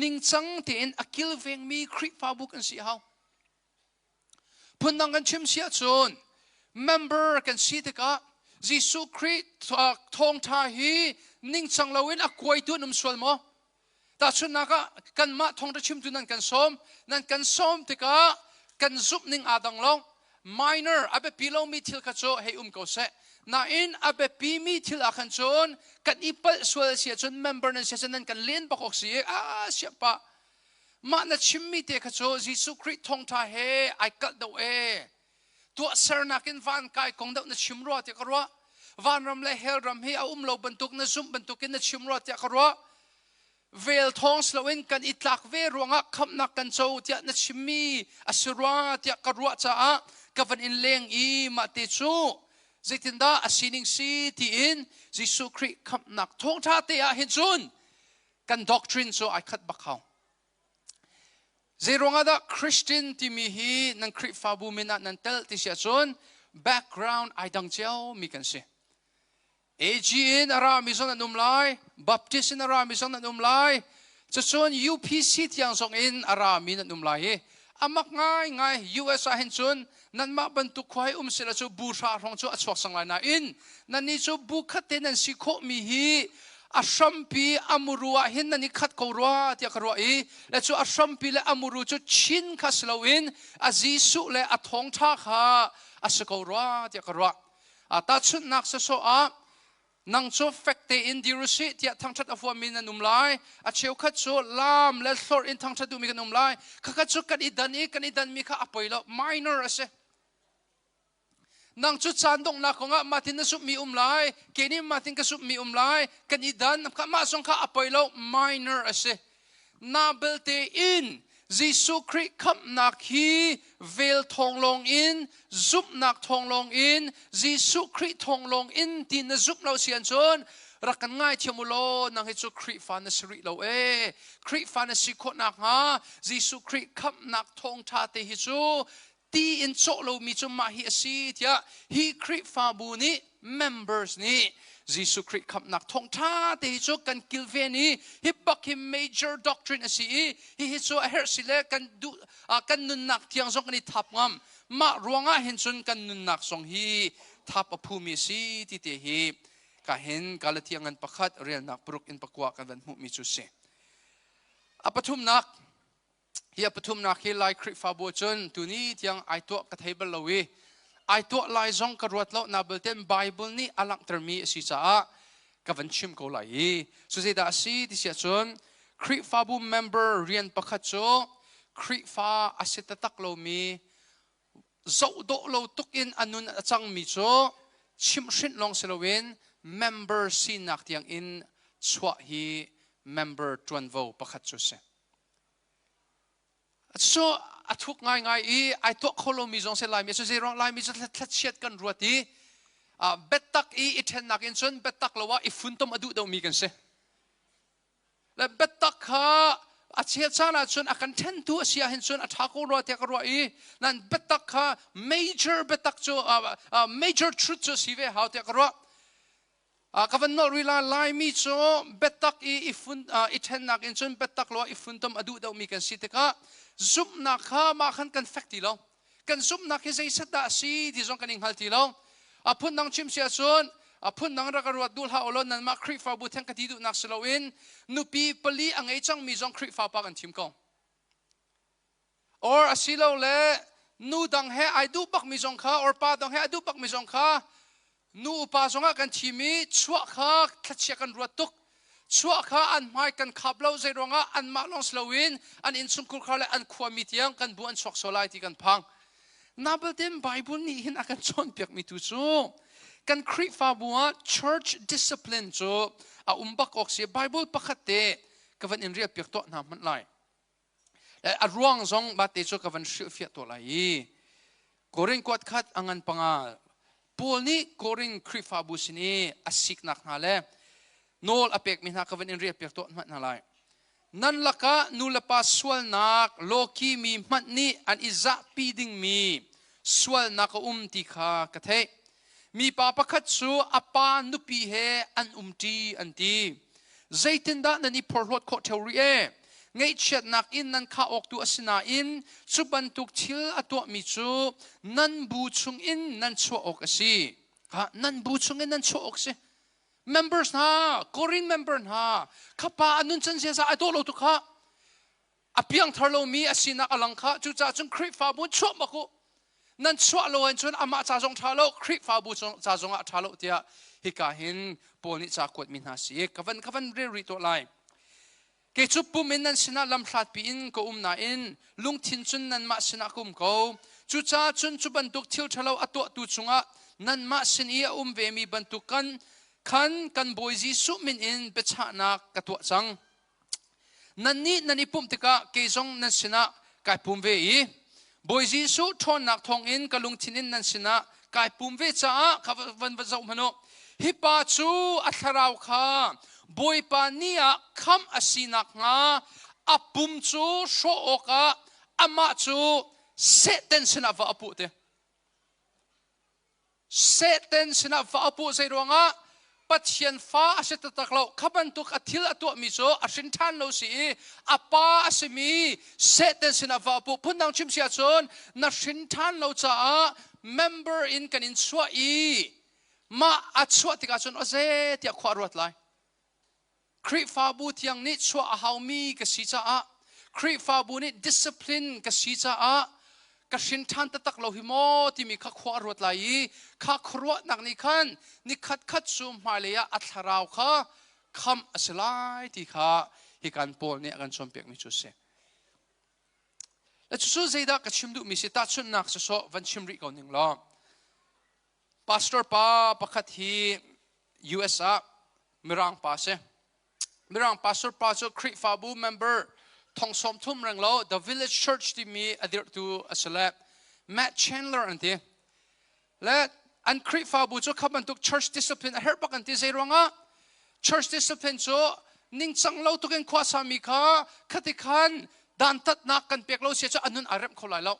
นิ่งจังเตียนอกิลเวงมีคริฟาบุกันสิเฮาพุ่นดังกันชิมเสียจนmember กันสิเดกะยิสุคริทองทาฮีนิ่งจังเราเว้นอควยตัวนุ่มสวลมั้งแต่ชุนนักกันมาทองจะชิมตัวนั้นกันส้มนั่นกันส้มเดกะกันซุปนิ่งอาดังลง minor อาเบปีเรามีทิลกัจโจให้ก็เสน่าอินอาเบปีมีทิลอาคันจนกันอีเปิลสวลเสียจน member นั้นเสียจนนั้นกันเลี้ยนปกเสียเสียปะมาณชิมมีเดกะโจยิสุคริทองทาเฮไอกัดดูตัวเซอร์นักอินวันกายคงเดาในชิมรัวเดียกรัววันรำเลเฮลรำให้เอาเราบรรทุกในซุ่มบรรทุกินในชิมรัวเดียกรัวเวลทองสลาวินกันอิตลักเวรวงะคำนักกันโจเดียในชิมีอสุรัวเดียกรัวจ้ากับวันอินเลงอีมาเตจูจิตินดาอสินิงซีที่อินจิสุคริคำนักทองท่าเตียเห็นจุนกันด็อกทรินโจไอคัดบักเขาเจรองada Christian Timi hi nang Khrihfabu mina nan tel ti sia chon background ai dang cheo mi kan se AGN ara mi zon anum lai Baptist in ara mi zon anum lai chon UPC tiang song in ara mi anum lai he amak ngai US a hen chon nan ma bantu khwai sela chu bu sha rong chu achok sang lai na in nan ni chu bu khat nan si kho mi hi ashampi amurua hin nani khat korwa tia karwa e le chu ashampi le amuru chu chin khaslawin azisu le athong tha kha asakorwa tia karwa ata chun nak sa so a nang chu fakte in dirusi tia thangchat afwa min anum lai a cheu khat chu lam le thor in thangchat du mi kanum lai kha chu kan idan mi kha apoilo minor ase nang chu chan dong na konga matin na sup mi lai keni matin ka sup mi lai kan idan ka ma song kha apoilo minor ase na belte in jisu khrih kham nak hi vel thong long in zup nak thong long in jisu khrih thong long in tin na zup lo sian chon rakan ngai thiamulo nang he chu khrih fa na sri lo khrih fa na si kho nak ha jisu khrih kham nak thong tha te hi chu ตีอินโซโลมีจงมาฮิสีเทียฮิคริฟาบูนี้ members นี้ยิสุคริสขับนักท่องท่าแต่ฮิโซกันกิลเวนี้ฮิบักฮิ major doctrine สิฮิโซเฮร์สิเลกันดูกันนุนนักเทียงส่งกันทับงามมารวงเห็นส่วนกันนุนนักส่งฮิทับภูมิสีที่เตฮิก็เห็นกาลเทียงกันประคัดเรียนนักปรุกอินประกวากันวันมุมิจุเสอปทุมนักเฮียปทุมนักเฮียไลคริฟาบูจนตัวนี้เทียงไอตัวกระเทยบลวีไอตัวไลซองกระรวดแล้วนาเบลเทนไบเบิลนี้อลังตรมีสิจ้ากับวันชิมเขาไหลสุดท้ายสิที่เสียจนคริฟาบูเมมเบอร์เรียนประคัดโจคริฟาอาศัยตักเรามีเจ้าโดเราตุกินอนุนจังมีโจชิมชินลองเซลวินเมมเบอร์สินักเทียงอินสวะฮีเมมเบอร์จวนโวประคัดโจเสso ทุกง่ายไอตัวโคโลมีจงเสลายมีสุดที่รองลายมีจะทัดเชียดกันรัวที่เบตักอีเทนนักอินชนเบตักเราว่าอีฝุ่นต้มอดูเดามีกันเสและเบตักข้าอาเชียชานาชนอาการเทนตัวเสียเห็นชนอาทักรัวเทียกรัวอีนั่นเบตักข้า major เบตักโจmajor truth โจสิเวหาเทียกรัวก็วันนอริลาลายมีโจเบตักอีฝุ่นอีเทนนักอินชนเบตักเราว่าอีฝุ่นต้มอดูเดามีกันสิเตก้าซุปนักข้ามาขันกันแฟกตีเรากันซุปนักที่ใจสัตย์สีที่จงกันอิงหัลตีเราพุ่นนังชิมเสียส่วนพุ่นนังรักรวดดูลฮาอลนั้นมาคริฟาบุตรแห่งกติดุนักสลาวินนุปีปลีอังไอจังมีจงคริฟาปากันทิมกองor สิเราเล่นูดังเฮไอดูปักมีจงข้า or ปาดังเฮไอดูปักมีจงข้านูปาจงกันทิมีชัวข้าทัดเชียกันรวดตุกชัวข้าอันไม่กันขับเล่าใจรองอันมาลองสลาวินอันอินสุนคุลข้าและอันความมิเทียงกันบุอันสวกโซไลที่กันพังนับเต็มไบเบิลนี้เห็นอาการชนเปียกมีตุจูกันคริฟาบัว church discipline จูบักออกเสียไบเบิลปกติกับวันอินเรียเปียกโตน้ำมันไหลและอร่วงจงบัดเตจูกับวันชื่อเฟียตัวไหลโกรินกวดขัดอังันปังอาปูนี้โกรินคริฟาบุสินีอาศิกนักนาเลโนลอเปกมินากับวันอินเรียเปียกโตน้ำมันไหลนั่นละก็นูเลปาสวลนักโลกีมีมันนี่อันอิจาปีดิงมีสวลนักติขากระเทมีปาปะคัดสูอปานุปีเฮอันตีอันตีใจตินดานันนี่พอรถโคเทอรีเอไงเช็ดนักอินนันข้าออกตัวสนาอินสุบันตุกทิลอตัวมิจูนันบูชุงอินนันชัวออกสินันบูชุงอินนันชัวออกสิmembers นะ Korean member นะข้าป้าอันนั้นฉันเสียสายตัวเราตุกข้าอภิยังทารโลมีอาศินักอลังข้าจุดจ่าจงคริฟาบุชัวมาคุนั่นชัวโลเห็นจนอามาจ่าจงทารโลคริฟาบุจ่าจงทารโลเดียฮิกาหินปนิจ่ากวดมินาสีกวันเรียตัวไลเกจุปุ่มนั้นสินะลำพลาดปีนก็นาอินลุงทินจนนั้นมาสินะกุมเขาจุดจ่าจนจุบันตุกทิวทารโลอตัวตุจงะนั้นมาสินีเวมีบันตุกันขันกันบอยจีสุมินอินเปชานักกตัวจังนันนี่ปุ่มติกะเกจงนันสินะกายปุ่มเวอีบอยจีสุทอนนักทองอินกลุงทินินนันสินะกายปุ่มเวจ้าขวันวันเจ้าพนุฮิปาจูอัทราวข้าบอยปานียคำอสินักงาอปุ่มจูโชโอกะอามาจูเซเตนสินะวะอปุเตเซเตนสินะวะอปุใจรวงะปัจเจียนฟ้าอาศัยตะกล่าวขับบันทุกอธิลตัวมิโซอาศินทันโลสีอาปาอาศัยมีเซตเตนสินาฟาปุพุ่นดังชิมเสียชนนัสินทันโลจ้า member in กันอินชัวอีมาอัดชัวติกาชนโอเซติอาควารวดไลคริฟาบูที่ยังนิชัวอาฮาวมีกสิจ้าคริฟาบูนี่ discipline กสิจ้ากสินทันตักเราหิมอที่มีข้าขวารวดไหลข้าครัวนักนิคันนิคัดซูมมาเลยอัตราวข้าคำอสลายที่ข้าฮิการปอลเนี่ยกันชมเปียกมิจุเสและจุดใจดักชิมดูมิสิตาชุนนักสโซวันชิมริกเอาหนึ่งล้อพาสเตอร์ป้าประคัดที่ US มิรังป้าเสมิรังพาสเตอร์ป้าจะคริฟาบูเมมเบอร์ทองสมทุ่มรังโล The Village Church ที่มีอดีตตัวอัศเล Matt Chandler อันที่และอันคริฟาบูจะขับบันทุก Church Discipline เฮร์บักอันที่ใจรองะ Church Discipline จะนิ่งจังเราตุกันขวาสามีข้าคติขันดันตัดนักกันเปียกเราเสียจะอันนั้นอารมณ์เขาไหลเรา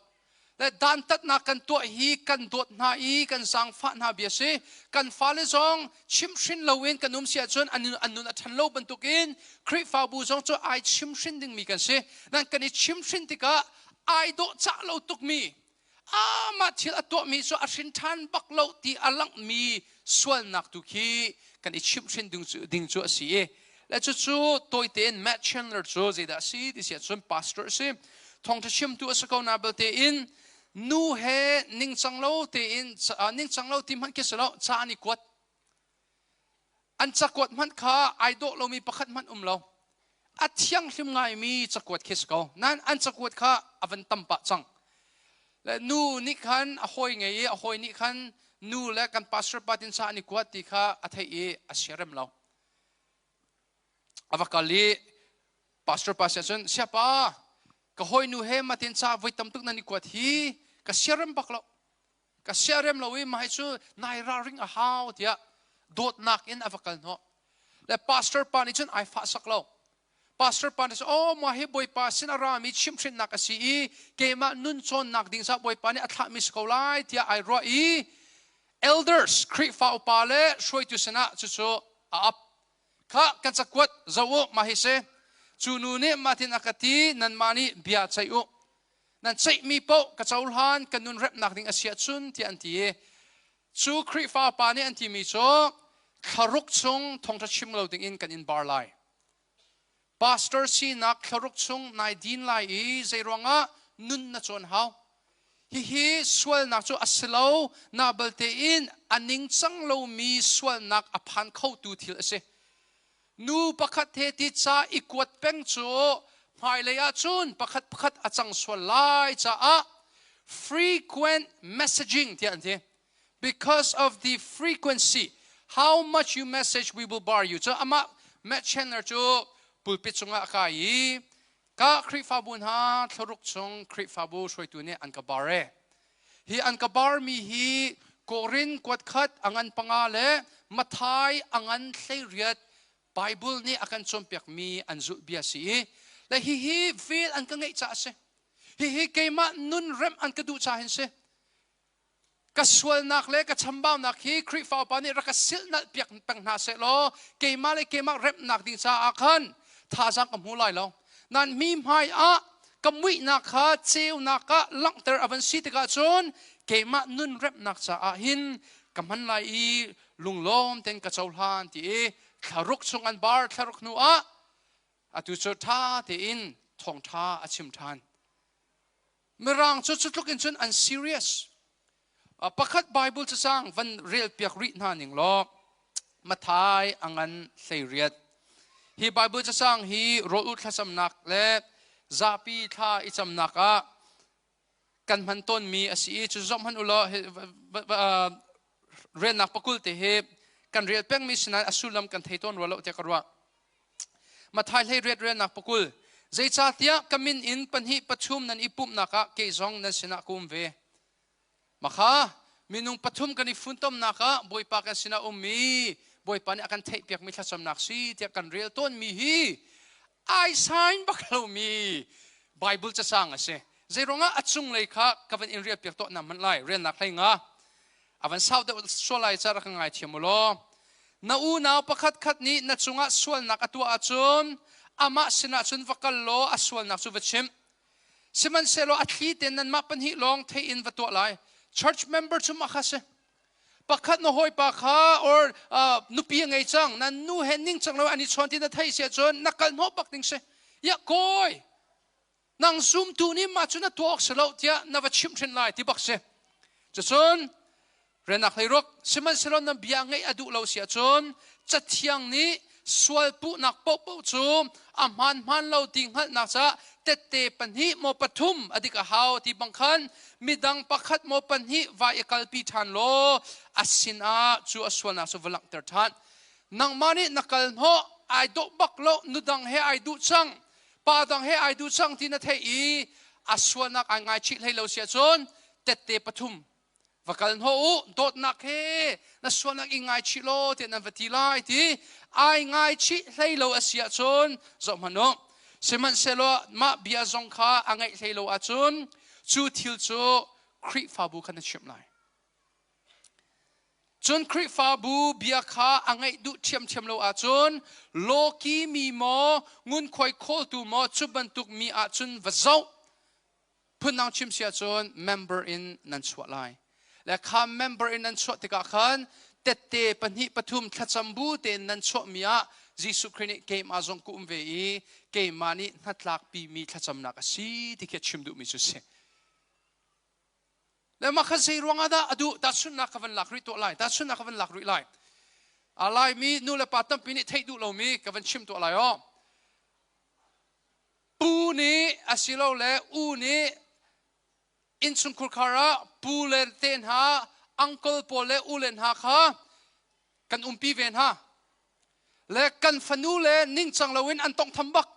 และด้านตัดนักกันตัวฮีกันโดดนาอีกันสังฟ้านาเบียสิกันฟ้าเลจงชิมชินเลวินกันนุ่มเสียจนอันนุนทันโลบรรทุกินคริฟาบูจงจะไอชิมชินดึงมีกันสินั่นกันนี่ชิมชินติกะไอโดจะเลตุกมีมาทิลตัวมีส่วนชินทันบักเลตีอลังมีส่วนนักตุกีกันนี่ชิมชินดึงจุสิและจู่ๆตัวเต็นแมทเชนเลอร์จู่จะได้สิที่เสียจนพาสเตอร์สิทองจะชิมตัวสกาวนาเบลเตอินนูเฮนิ่งจังโลเตอินนิ่งจังโลทีมันคิดแล้วจะอันนี้กวดอันจะกวดมันข้าไอโดเรามีประคัดมันเราอัดยังลิมไงมีจะกวดคิดเขานั่นอันจะกวดข้าอวันตั้มปะจังและนูนี่ขันอโหยไงอโหยนี่ขันนูและกันพาสเตอร์ปาตินจะอันนี้กวดที่ข้าอัฐเออาเชียรมเราอวกาลีพาสเตอร์ปาเซชันเสียป้าก็หอยนูเฮมาตินซาไว้ตำตุกนันนี่กว่าที่ก็เสียรมบักเราก็เสียรมเราวิมาให้ชูนายราริงอาหาวที่อะโดดนักอินอวกาลเนาะและพาสเตอร์ปานิชนไอฟ้าสักเราพาสเตอร์ปานิชโอ้มาให้บอยปาสินารามีชิมชินนักสีเกมานุนชนนักดิ่งซาบอยปานี่อัฐมิสกอไลที่ไอรออีเอลเดอร์สคริฟาอุปาเลช่วยตุสนะจู่ๆอับข้ากันจะกวดเจ้ามาให้เสจูนูเนี่ยมาที่นักตีนันมานี่เบียดใจอุนั่นใจมีโปกระเจ้าหันกันนุนเร็บนักดิ่งอาเซียชุนที่อันที่จูคริฟ้าปานี่อันที่มีโจขรุกชงทงทัชชิมเราดิ่งอินกันอินบาร์ไลพาสเตอร์ซีนักขรุกชงนายดินไลใจรวงะนุนนัชวนเฮาฮิสวลนักจูอัสเลวนาเบลเตอินอันนิงจังเรามีสวลนักอภันเข้าตูทิลเสนูประคัดเทติจ้าอีกวดเป็งโจหมายเลยอาจุนประคัดอาจังสวลไลจ้า frequent messaging ที่อันที่ because of the frequency how much you message we will bar you จ้าอามาแมทเชนเนอร์จูปุลปิดจงอาคายก็คริฟาบุนฮาทรุกจงคริฟาบูช่วยตัวนี้อันกับบาร์เรฮีอันกับบาร์มีฮีโกรินกวดคัดอังันปังอาเลมาทายอังันเสียเรียดBible นี่akan sompiak mi anzu biasi la hi feel an kangai cha se hi keima nun rem an kadu cha hin se kaswal nak le ka chambao nak hi khrifa pa ni rakasil na piak pang na se lo keima le keima rem nak ding cha akhan tha jang kam hulai lo nan mi mai a kamwi nak kha cheu nak ka langter avan si te ka chon keima nun rem nak cha a hin kamhan lai i lunglom ten ka chawlan tiทารุกชงอันบาร์ทารุกนัวอาตุจุดท่าที่อินทองท่าอาชิมทานเมื่อรังจุดลุกอินจนอัน serious ประคัดไบเบิลจะสร้างวันเรียลเปียกริหนาหนึ่งล้อมาทายอังันเสียเรียดฮีไบเบิลจะสร้างฮีโรอุทสำนักและซาปีท่าอิจำนักกันพันต้นมีอาศัยจุดจอมพันอุลเรียนนักปกุลเตเฮกันเรียนเป้งมิสนันอสุลัมกันเทต้นรัวเราเจ้ากรัวมาทายให้เรียนนักปกุลใจจ่าเตียกมินอินปัญหิประชุมนั้นอีปุ่มนักเกยซองนั้นชนะกุมเวมาค่ะมินุงประชุมกันอีฟุนต้มนักบอยปากันชนะมีบอยปานี่อากันเทเปียกมิทัศน์นักซีเตียกันเรียนต้นมีฮีไอไซน์บักเรามีไบเบิลจะสร้างอะไรใจร้องอัดซุงเลยค่ะกับเป็นอินเรียนเปียกโตนั่นมันไล่เรียนนักให้งาอาวันเสาร์เดส่วนไรจะรักง่ายเทียมโลน้าอูน้าประคัดนี้นัดจุงะส่วนนักตัวอาจุนอามาสินะจุนวักโลอาส่วนนักสุวชิมสิมันเซโลอัตลีเตนนั้นมาเป็นหิลองเทอินวัตัวไร church member จุมาค่ะเสประคัดน้าหอยปากข้า or นุปียังไงจังนั้นนูเห็นนิ่งจังเราอันนี้ชวนที่นัดไทยเสียจนนักการโนบักนิ่งเสยะโกยนางซุ่มตูนี้มาจุนนัดตัวออกเสลาวเทียนับชิมเช่นไรที่บักเสจะจนเรนักให้รักสมันสลอนนบียงไงอดุเราเสียจนจัดเที่ยงนี้สวลปุนักปกปจูมอามันเราดิ่งหันนักจะเตเตปันหิโมปทุมอดีกหาวที่บังคันมีดังประคัดโมปันหิวายกัลปีทันโลอาสินาจูอสวนักสวลังเตอร์ทันนังมานี่นักกัลโฮไอดุบักโลนุดังเฮไอดุจังปาดังเฮไอดุจังที่นัทเฮอีอสวนักไอไงชิให้เราเสียจนเตเตปทุมวักกันหูโดดนักเฮนัสวนักอิงไงชิโลเทนันวัติไลที่ไอไงชิให้เราเสียจนจอมมันโนสมันเซโลมาเบียจงข้าไงให้เราอาจุน จูทิลจูคริฟาบูกันชิมไลจนคริฟาบูเบียคาอังไงดูเทียมโลอาจนโลกีมีโมงุนคอยโคตูโมจุบันตุกมีอาจนวะเจ้าพุ่นนางชิมเสียจน member in นันสวดไลและคำ member in นันสวดติกาขันเตเตปนิปทุมทัจำบูเตนันสวดมีอาจิสุครินิเกมอาจงกุมเวอีเกมมานินัดลักปีมีทัจำนักสีที่เกิดชิมดูมิจุเสแล้วมาขัดใจรวงอาดาอดูตัดสุนนักวันหลักริตัวไลตัดสุนนักวันหลักริไลอะไรมีนู่นละปัตตัมปีนี้เทดูเรามีกับวันชิมตัวอะไรอ๋อปูนี้อาศิโลและอูนี้อินสุนคุคาระปูเลเตนฮาอังเคิลโปเลอูเลนฮาค่ะกันปีเวนฮาและกันฟนูเลนิ่งจังเลวินอันต้องทำบัก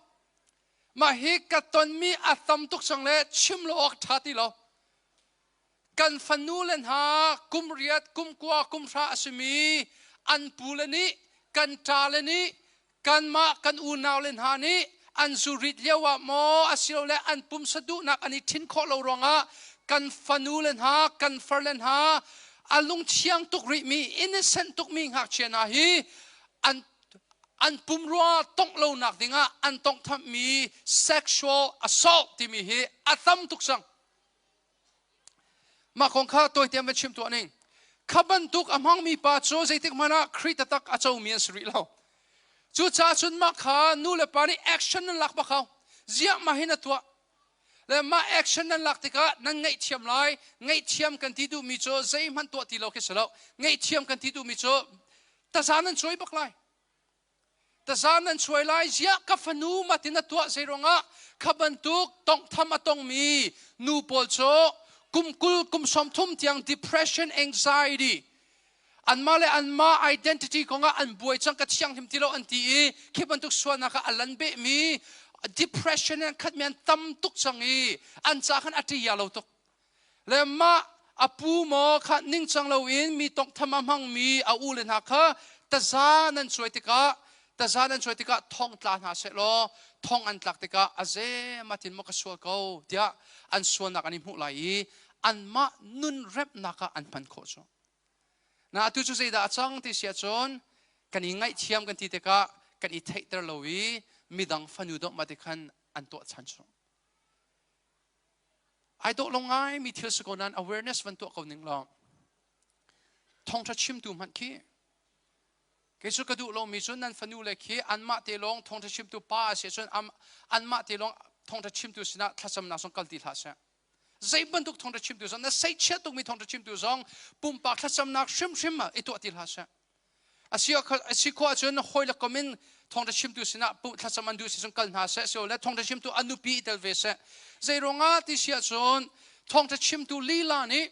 มาฮิกัตตนมีอัตมตุกจังเลชิมโลออกทัดที่เรากันฟนูเลนฮากุมเรียดกุมกัวกุมราสมีอันปูเลนี้กันตาเลนี้กันมากันอูนาวเลนฮานี้อันสุริตเลียวะโมอาศิโลและอันปุ่มสะดุนักอันนี้ทิ้งข้อเรารองะกันฟนูเลนฮากันฟร์เลนฮาอันลุงเชียงตุกริมีอินเนเซนตุกมีหักเชนาฮีอันปุ่มรัวต้องเราหนักดิงะอันต้องทำมี sexual assault ที่มีฮีอัตมตุกสังมาของข้าตัวเตรียมเป็นชิมตัวนึงขบันตุกอำหังมีป่าโจใจติกมานะคริตตักอาเจ้าเมียนสุริเราจู่จ้าจุนมาขานูเลปานี่แอคชั่นนั่นหลักปะเขาเจียมาหินตัวและมาแอคชั่นนั่นหลักติกะนั่งไงเทียมไลไงเทียมกันที่ดูมิโจใจมันตัวที่เราคิดแล้วไงเทียมกันที่ดูมิโจแต่จานั้นช่วยบักไลแต่จานั้นช่วยไลเจียกับฟนูมาตินตัวใจรงะขบันตุกต้องทำต้องมีนูโปลโจกุมสมทุมที่ยัง depression anxiety อันมาเลยอันมา identity ของอันบวยจังกัดเชียงทิมที่เราอันที่คิดบันทุกส่วนนะคะอันลันเบมี depression นั้นขัดมีอันตั้มทุกจังอันจากขันอัติยาเราตุกแล้วมาอปูโมขัดนิ่งจังเราอินมีตกธรรมมังมีอาอูเลนนะคะแต่จานั้นช่วยติกะแต่จานั้นช่วยติกะท่องตลาดหาเสโลท่องอันตลักติกะอาเจมาตินมกสวลเขาเดียอันส่วนนักอันนี้มุไหลอันมานุนเร็บนักอันพันโคจรนะทุกสิ่งที่จังที่เสียจนกันยังไงเทียมกันที่เด็กกันอีเทคเตอร์ลวีมีดังฟันอยู่ดอกมาติคันอันตัวชันชงไอ้ดอกลงไงมีเที่ยวสกุลนั้น awareness วันตัวเขาหนึ่งลองท่องทัชชิมตูมันขี้เกี่ยวกับดูลงมีจนนั้นฟันอยู่เลยขี้อันมาเตลงท่องทัชชิมตูป้าเสียจนอันมาเตลงท่องทัชชิมตูสินะทัศน์นาสงกัลติทัศน์ใจบรรทุกท่องทัชชิมตูซองนั่นใจเชื่อตุกมีท่องทัชชิมตูซองปุ่มปากทัศน์นักชิมไอตัวติลทัศน์อาศัยข้อจนหอยละก็มินท่องทัชชิมตูสินะปุ่มทัศน์มันดูสิสงกัลทัศน์เสียวและท่องทัชชิมตูอนุปีเดลเวสใจโรงงานที่เสียจนท่องทัชชิมตูลีลานี้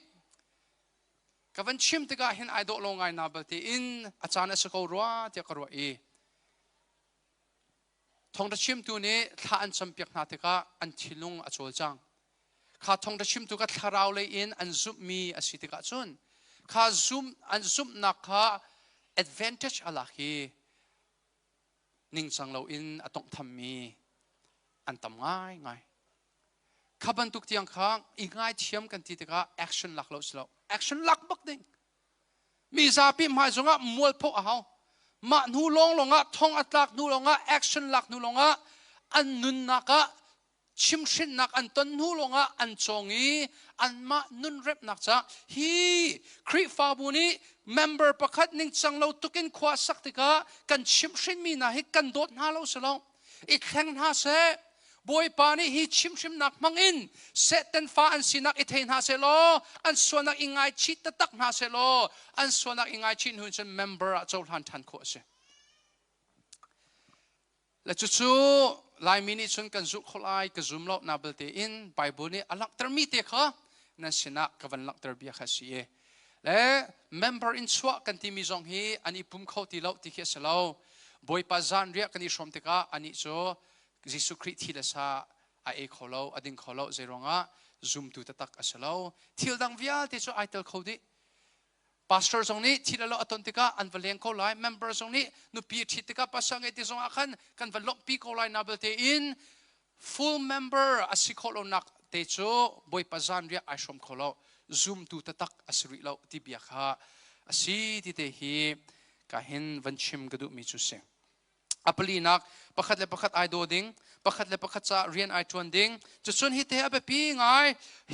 กับวันชิมติกาเห็นไอดอลลงไงนาเบติอินอาจารย์สกอรัวเดียกรัวท่องทัชชิมตูนี้ถ้าอันจำเปียกนาติกาอันทิลุงอโจจังข้าท่องทัชชิมตูกัดทาราวเลยอินอันซุมมีอาศิติกาจนข้าอันซุมนักข้า advantage อะไรฮีนิ่งจังเราอินอต้องทำมีอันทำง่ายข้าบรรทุกที่ยังข้างอีกง่ายเทียมกันที่ติกา action หลักเราสิเรา action หลักบักดิ่งมีซาปิมหายจงะมวยพกเอามาหนูลงอ่ะท่องอัตลักหนูลงอ่ะ action หลักหนูลงอ่ะอันนุนนักชิมชินนักอันต้นหูลงอ่ะอันจงอีอันมานุนเร็บนักจ้ะฮีคริฟาบุนีเมมเบอร์ประคัดนิ่งจังเราตุกินขวาสักติกากันชิมชินมีนะให้กันโดดหาเราสลองอีกแห่งหาเสบอยปานี่ฮีชิมนักมังอินเซตันฟ้าอันสินักอิเทนหาเสโลอันส่วนนักอิงไงชิตตักหาเสโลอันส่วนนักอิงไงชินหุ่นจนเมมเบอร์เจ้าทันทันขวาเสและจู่ๆลายมินิชนกันจุขลายกันจุ่มลบนาเบลเตอินไบเบิลนี่อัลลักตรมีเตค่ะนั่นสินะกับวันลักตรเบียขัดเสียและเมมเบอร์อินสวะกันที่มีจงฮีอันนี้ปุ่มเข้าที่เราที่เขียนเราบอยปาจานเรียกกันที่ชมเตกะอันนี้โจยิสุคริสต์ที่ละซาไอเอขเราอดิงขเราเจรงะซุ่มตุตตักอัสเราที่ดังวิอาที่โจไอเตลเขาดิพาสเตอร์ตรงนี้ที่เราอัตนติกาอันวันเลี้ยงเขาไล่เมมเบอร์ตรงนี้นุปีที่ติกาภาษาไงที่ตรงอาคันกันวันลบปีเขาไล่นับเตอิน full member อาศัยเขาเรานัก เตโชบอยปะจานเรียไอชมขลzoom ตูตะตักอสริเราติเบียค่ะสีที่เตหีกะเห็นวันชิมกระดูมีจุเสอัปลีนักประคัดเลประคัดไอโดดิงประคัดเลประคัดจะเรียนไอทวนดิงจะส่วนฮิตเตอเปปีไง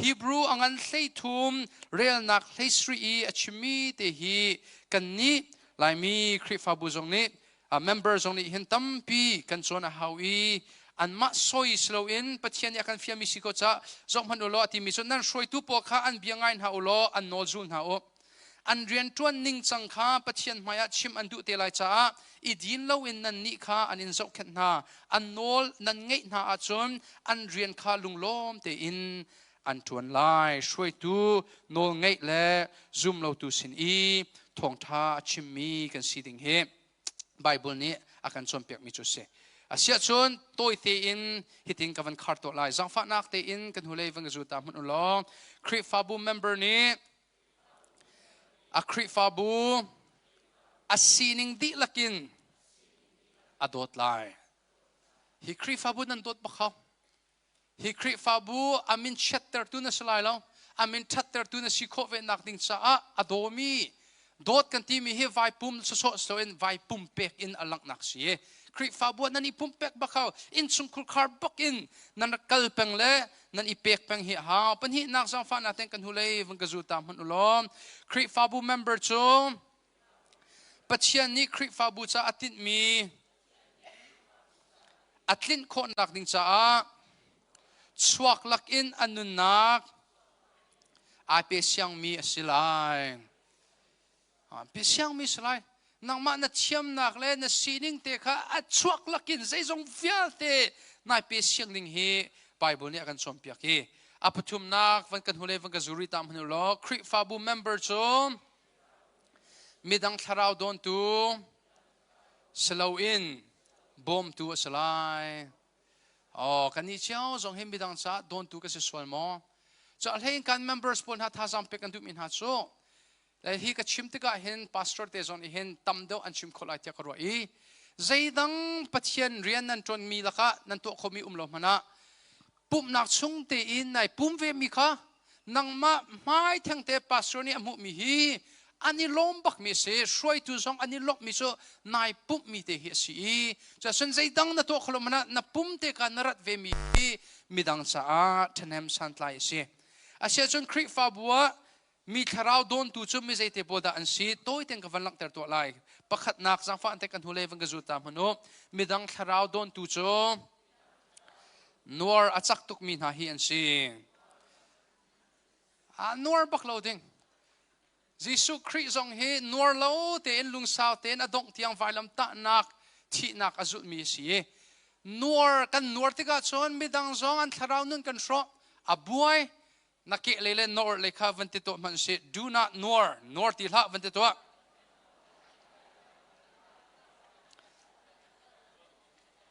ฮีบรูอังันเลทุมเรียลนักเลสรีอชิมีเตหีกันนี้ลายมีคริฟาบูจงนี้member จงนี้เห็นตั้มปีกันส่วนฮาวีอันมาซอยสโลอินปัจจัยนี้กันฟิอามิสิโกจะจงพันอุโลที่มีส่วนนั้นช่วยทุปอข้าอันเบียงไงฮาอุโลอันโนจุนฮาโออันเรียนจวนนิ่งจังข้าปัจจัยมายชิมอันดุเตลัยจ้าอีดินเลวินนันนิข้าอันอินจกเข็นนาอันโนลนันเงยนาอาจนอันเรียนข้าลุงล้อมเตอินอันทวนไลช่วยตูโนลเงยเล่ซุมเราตูสินอีทองท่าชิมมีกันสีดิ่งเฮไบเบิลนี้อาการชมเปียกมิจุเสอาเซียชนตัวเตอินฮิติงกับวันคาร์ตไลจังฟ้านักเตอินกันหัวเลยวันกจูตามมันอุลองคริฟาบูเมมเบอร์นี้อาคริฟาบูอาซีนิงดิลักินอาโดดไลฮิคริฟาบูนั้นโดดบักเขาฮิคริฟาบูอามินชัตเตอร์ตุนสไลแล้วอามินชัตเตอร์ตุนสิโคเวนักดิ่งจ้าอาโดมีโดดกันที่มีเฮไวปุ่มสโซสโตเอ็นไวปุ่มเป็กอินอลังนักเสียคริฟาบัวนั่นอีปุ่มเป็กบักเขาอินสุงคุลคาร์บักอินนั่นกัลเป็งเล่นั่นอีเป็กเป็งเหี่ยวปัญหานักสังฟันอาเต็งกันหุเลยวันกจูตามมันอุลอมคริฟาบูเมมเบอร์โจปัจจัยนี้คริฟาบูจะอัตินมีอัตลินคนนักดิ่งจ้าสวักลักอินอันนุนักอาเปเซียงมีสิไลเปเซียงมีสไลนังมันนัดเชื่อมนักเล่นสีนิ่งเตะค่ะอัดชวกลักินใจจงฟิลเตะนายเปเซียงลิงเฮไบเบิลเนี่ยกันชมเปียกเฮอปทุมนักวันกันหัวเล่วันกันจุริตามหันล้อคริฟาบูเมมเบอร์โจมีดังทาราวโดนตูสโลอินบอมตูสไลอ๋อกันนี้เจ้าจงเห็นมีดังจ้าโดนตูก็จะสวยมั้งจะเห็นกันเมมเบอร์สปอนหาท่าจำเป็นกันดูมินหาโซและที่ก็ชิมติกาเห็นพาสตอร์เตจอนเห็นตั้มเดียวอันชิมคนไล่เที่ยวกรัวอีใจดังปัจเจียนเรียนนั้นจนมีละค่ะนั้นตัวเขามีลมนะปุ่มนักชงเตอินในปุ่มเวมีค่ะนังมาไม่ทั้งเตพาสตอร์นี่มุมีฮีอันนี้ล้มบักมีเสช่วยตัวจงอันนี้ลบมีโซนายปุ่มมีเตหิสีจะสนใจดังนั้นตัวเขาลมนะนับปุ่มเตกันนรัดเวมีฮีมีดังสะอาดทนมสันไลเสอาเซียจนคริฟาบัวมีทาราวโดนตูจุมีใจเตปอดาอันซีโต้ยเต็งกับวันลักเตอร์ตัวไลประคัดนักสังฟันเตกันหัวเลวันกจูตามมโนมีดังทาราวโดนตูจูนัวอัจักตุกมีนาฮีอันซีนัวบักโลดิงจิสุคริซองเฮนัวโลเตนลุงสาวเตนอดงที่ยังไฟลำตะนักที่นักอจุมีสีนัวกันนัวที่กัดชนมีดังซองอันทาราวนึงกันชออบวยนักเกลเลนนอร์เลขาวันติโตมันเส do not nor ที่ละวันติโต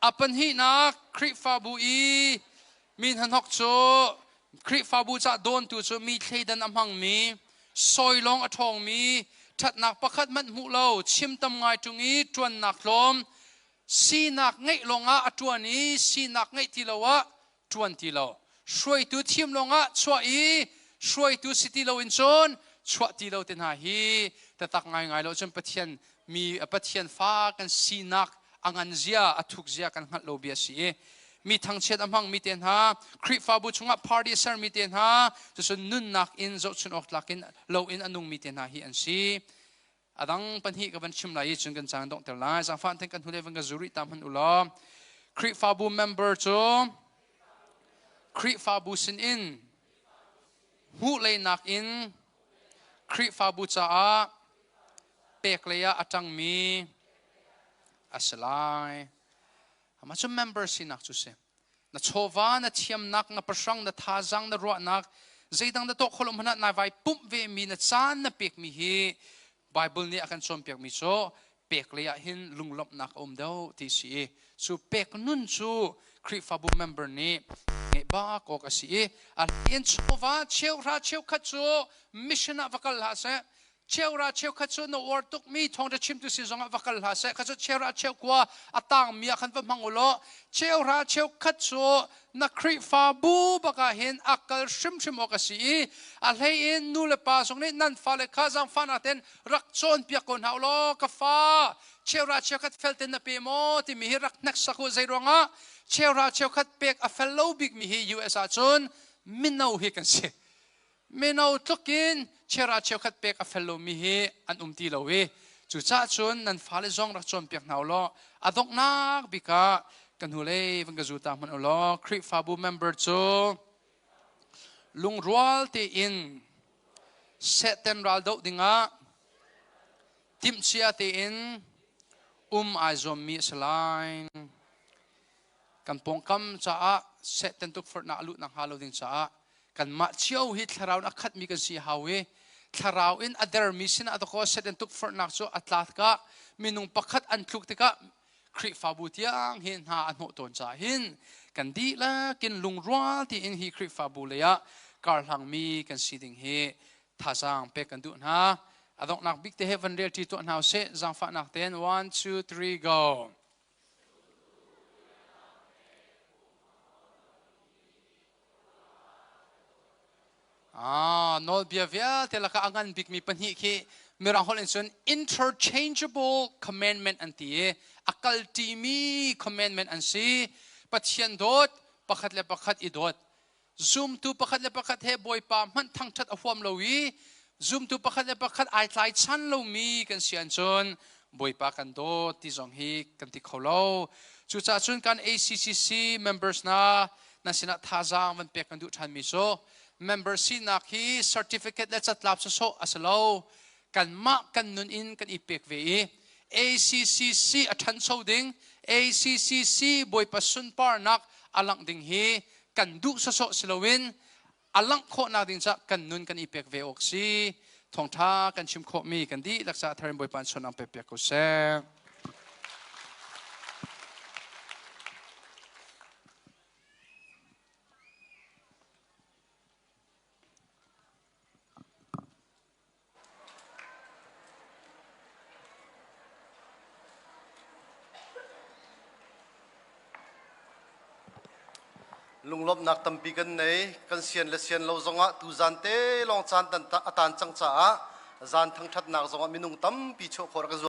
อปัญหานักคริฟาบูอีมีหันหกโจคริฟาบูจะโดนตัวโจมีเทดันอำหังมีซอยลองอทองมีถัดนักประคัดมันหูเราชิมตำไงตรงนี้จวนนักลมสีนักไงลงอ่ะจวนนี้สีนักไงที่เราวะจวนที่เราช่วยตัวทีมลงอ่ะช่วยช่วยตัวสิทธิเราอินชนช่วยที่เราเต็นหาฮีแต่ตักง่ายๆเราจนปะเทียนมีปะเทียนฟ้ากันสีนักอังันเสียอทุกเสียกันหัดเราเบียสีมีทางเช็ดอำหังมีเต็นหาคริฟาบุชงะพาร์ตี้เซอร์มีเต็นหาจะส่วนนุ่นนักอินจะส่วนออกหลักอินเราอินอันนุ่งมีเต็นหาฮีอันซีอดังปัญหากับวันชิมไหลจนกันจางดงแต่ละจางฟันเต็งกันทุเรศวันกันจุริตามหันอุลาคริฟาบุเมมเบอร์โจคริฟาบูสินอินหูเลยนักอินคริฟาบูจ้าเปกเลยอะจังมีอัสลายมาจุ่มเมมเบอร์สินักจุเสนัชวานัเทียมนักนับประชังนัท่าจังนัรัวนักใจดังนัตโตขลุ่มนัดนายไว้ปุ่มเวมีนัจานนับเปกมีฮีไบเบิลนี้อาการชมเปกมีโซเปกเลยอะหินลุงลบนักอมเดาที่สีสูเปกนุ่นสูคริฟาบูเมมเบอร์นี้บ้ากอกสีอันเอ็นชวาเชียวราเชียวขัดโซมิชนาฟักลาเซ chiêu ra chiêu khát số no war tuk mi thong ra chim tu si zonga vakal ha se khát số chiêu ra chiêu qua atang mi khan va mangulo chiêu ra chiêu khát số na Khrihfabu baka hin akal shim shim okasi a lein nu le pa song ni nan fa le kha jang fa na ten rak chon pia kon haulo ka fa chiêu ra chiêu khát fel ten na pe mo ti mi hi rak nak sakhu zai ronga chiêu ra chiêu khát pek a fellow big mi hi US a chon minau hi kan se minau tukin chiêu ra chiêu khát pek a fellow mi hi an ti lo we chu cha chun nan fa le zong rak chon pek haulo adok nak bika kan hule vang gazuta man ulo Khrihfabu member chu lung rual ti in seten ral do dinga tim chia ti in aizom mi salain kan pongkam cha a seten tuk for na alut nang halo ding cha a kan ma chiao hi tharau na khat mi kan si hawe tharau in other mission adoko seten tuk for na chu atlat ka minung pakhat an thluk te ka Khrihfabu tiang hin ha an ho ton cha hin kan di la kin lung rual ti in hi Khrihfabu le ya kar hlang mi kan si ding hi thasang pe kan du na adok nak big te heaven real ti to now se jang fa nak ten 1 2 3 go nol bia via te la ka angan big mi pan hi ki mirang hol in interchangeable commandment anti akal Timi commandment an si pathian dot pakhat le pakhat idot zoom tu pakhat le pakhat he boy pa man thang that ahwam lowi zoom tu pakhat le pakhat ai tlai chan lo mi kan sian chon boy pa kan do ti zong hi kan ti kholo chu cha chun kan ACCC members na sina thazang man pe kan du than mi so member si na ki certificate le chat lap so asalo kan ma kan nun in kan ipek ve ACCC athan so ding ACCC boy pasun par nak alang ding hi kan du so silowin alang kho na ding cha kan nun kan ipek ve oksi thong tha kan chim kho mi kan di laksa tharim boy pan sonang pe ko se lung lop nak tampi kan nei kan sian le sian lo zonga tu zan te long chan tan atan chang cha zan thang that nak zonga minung tam pi cho khor ka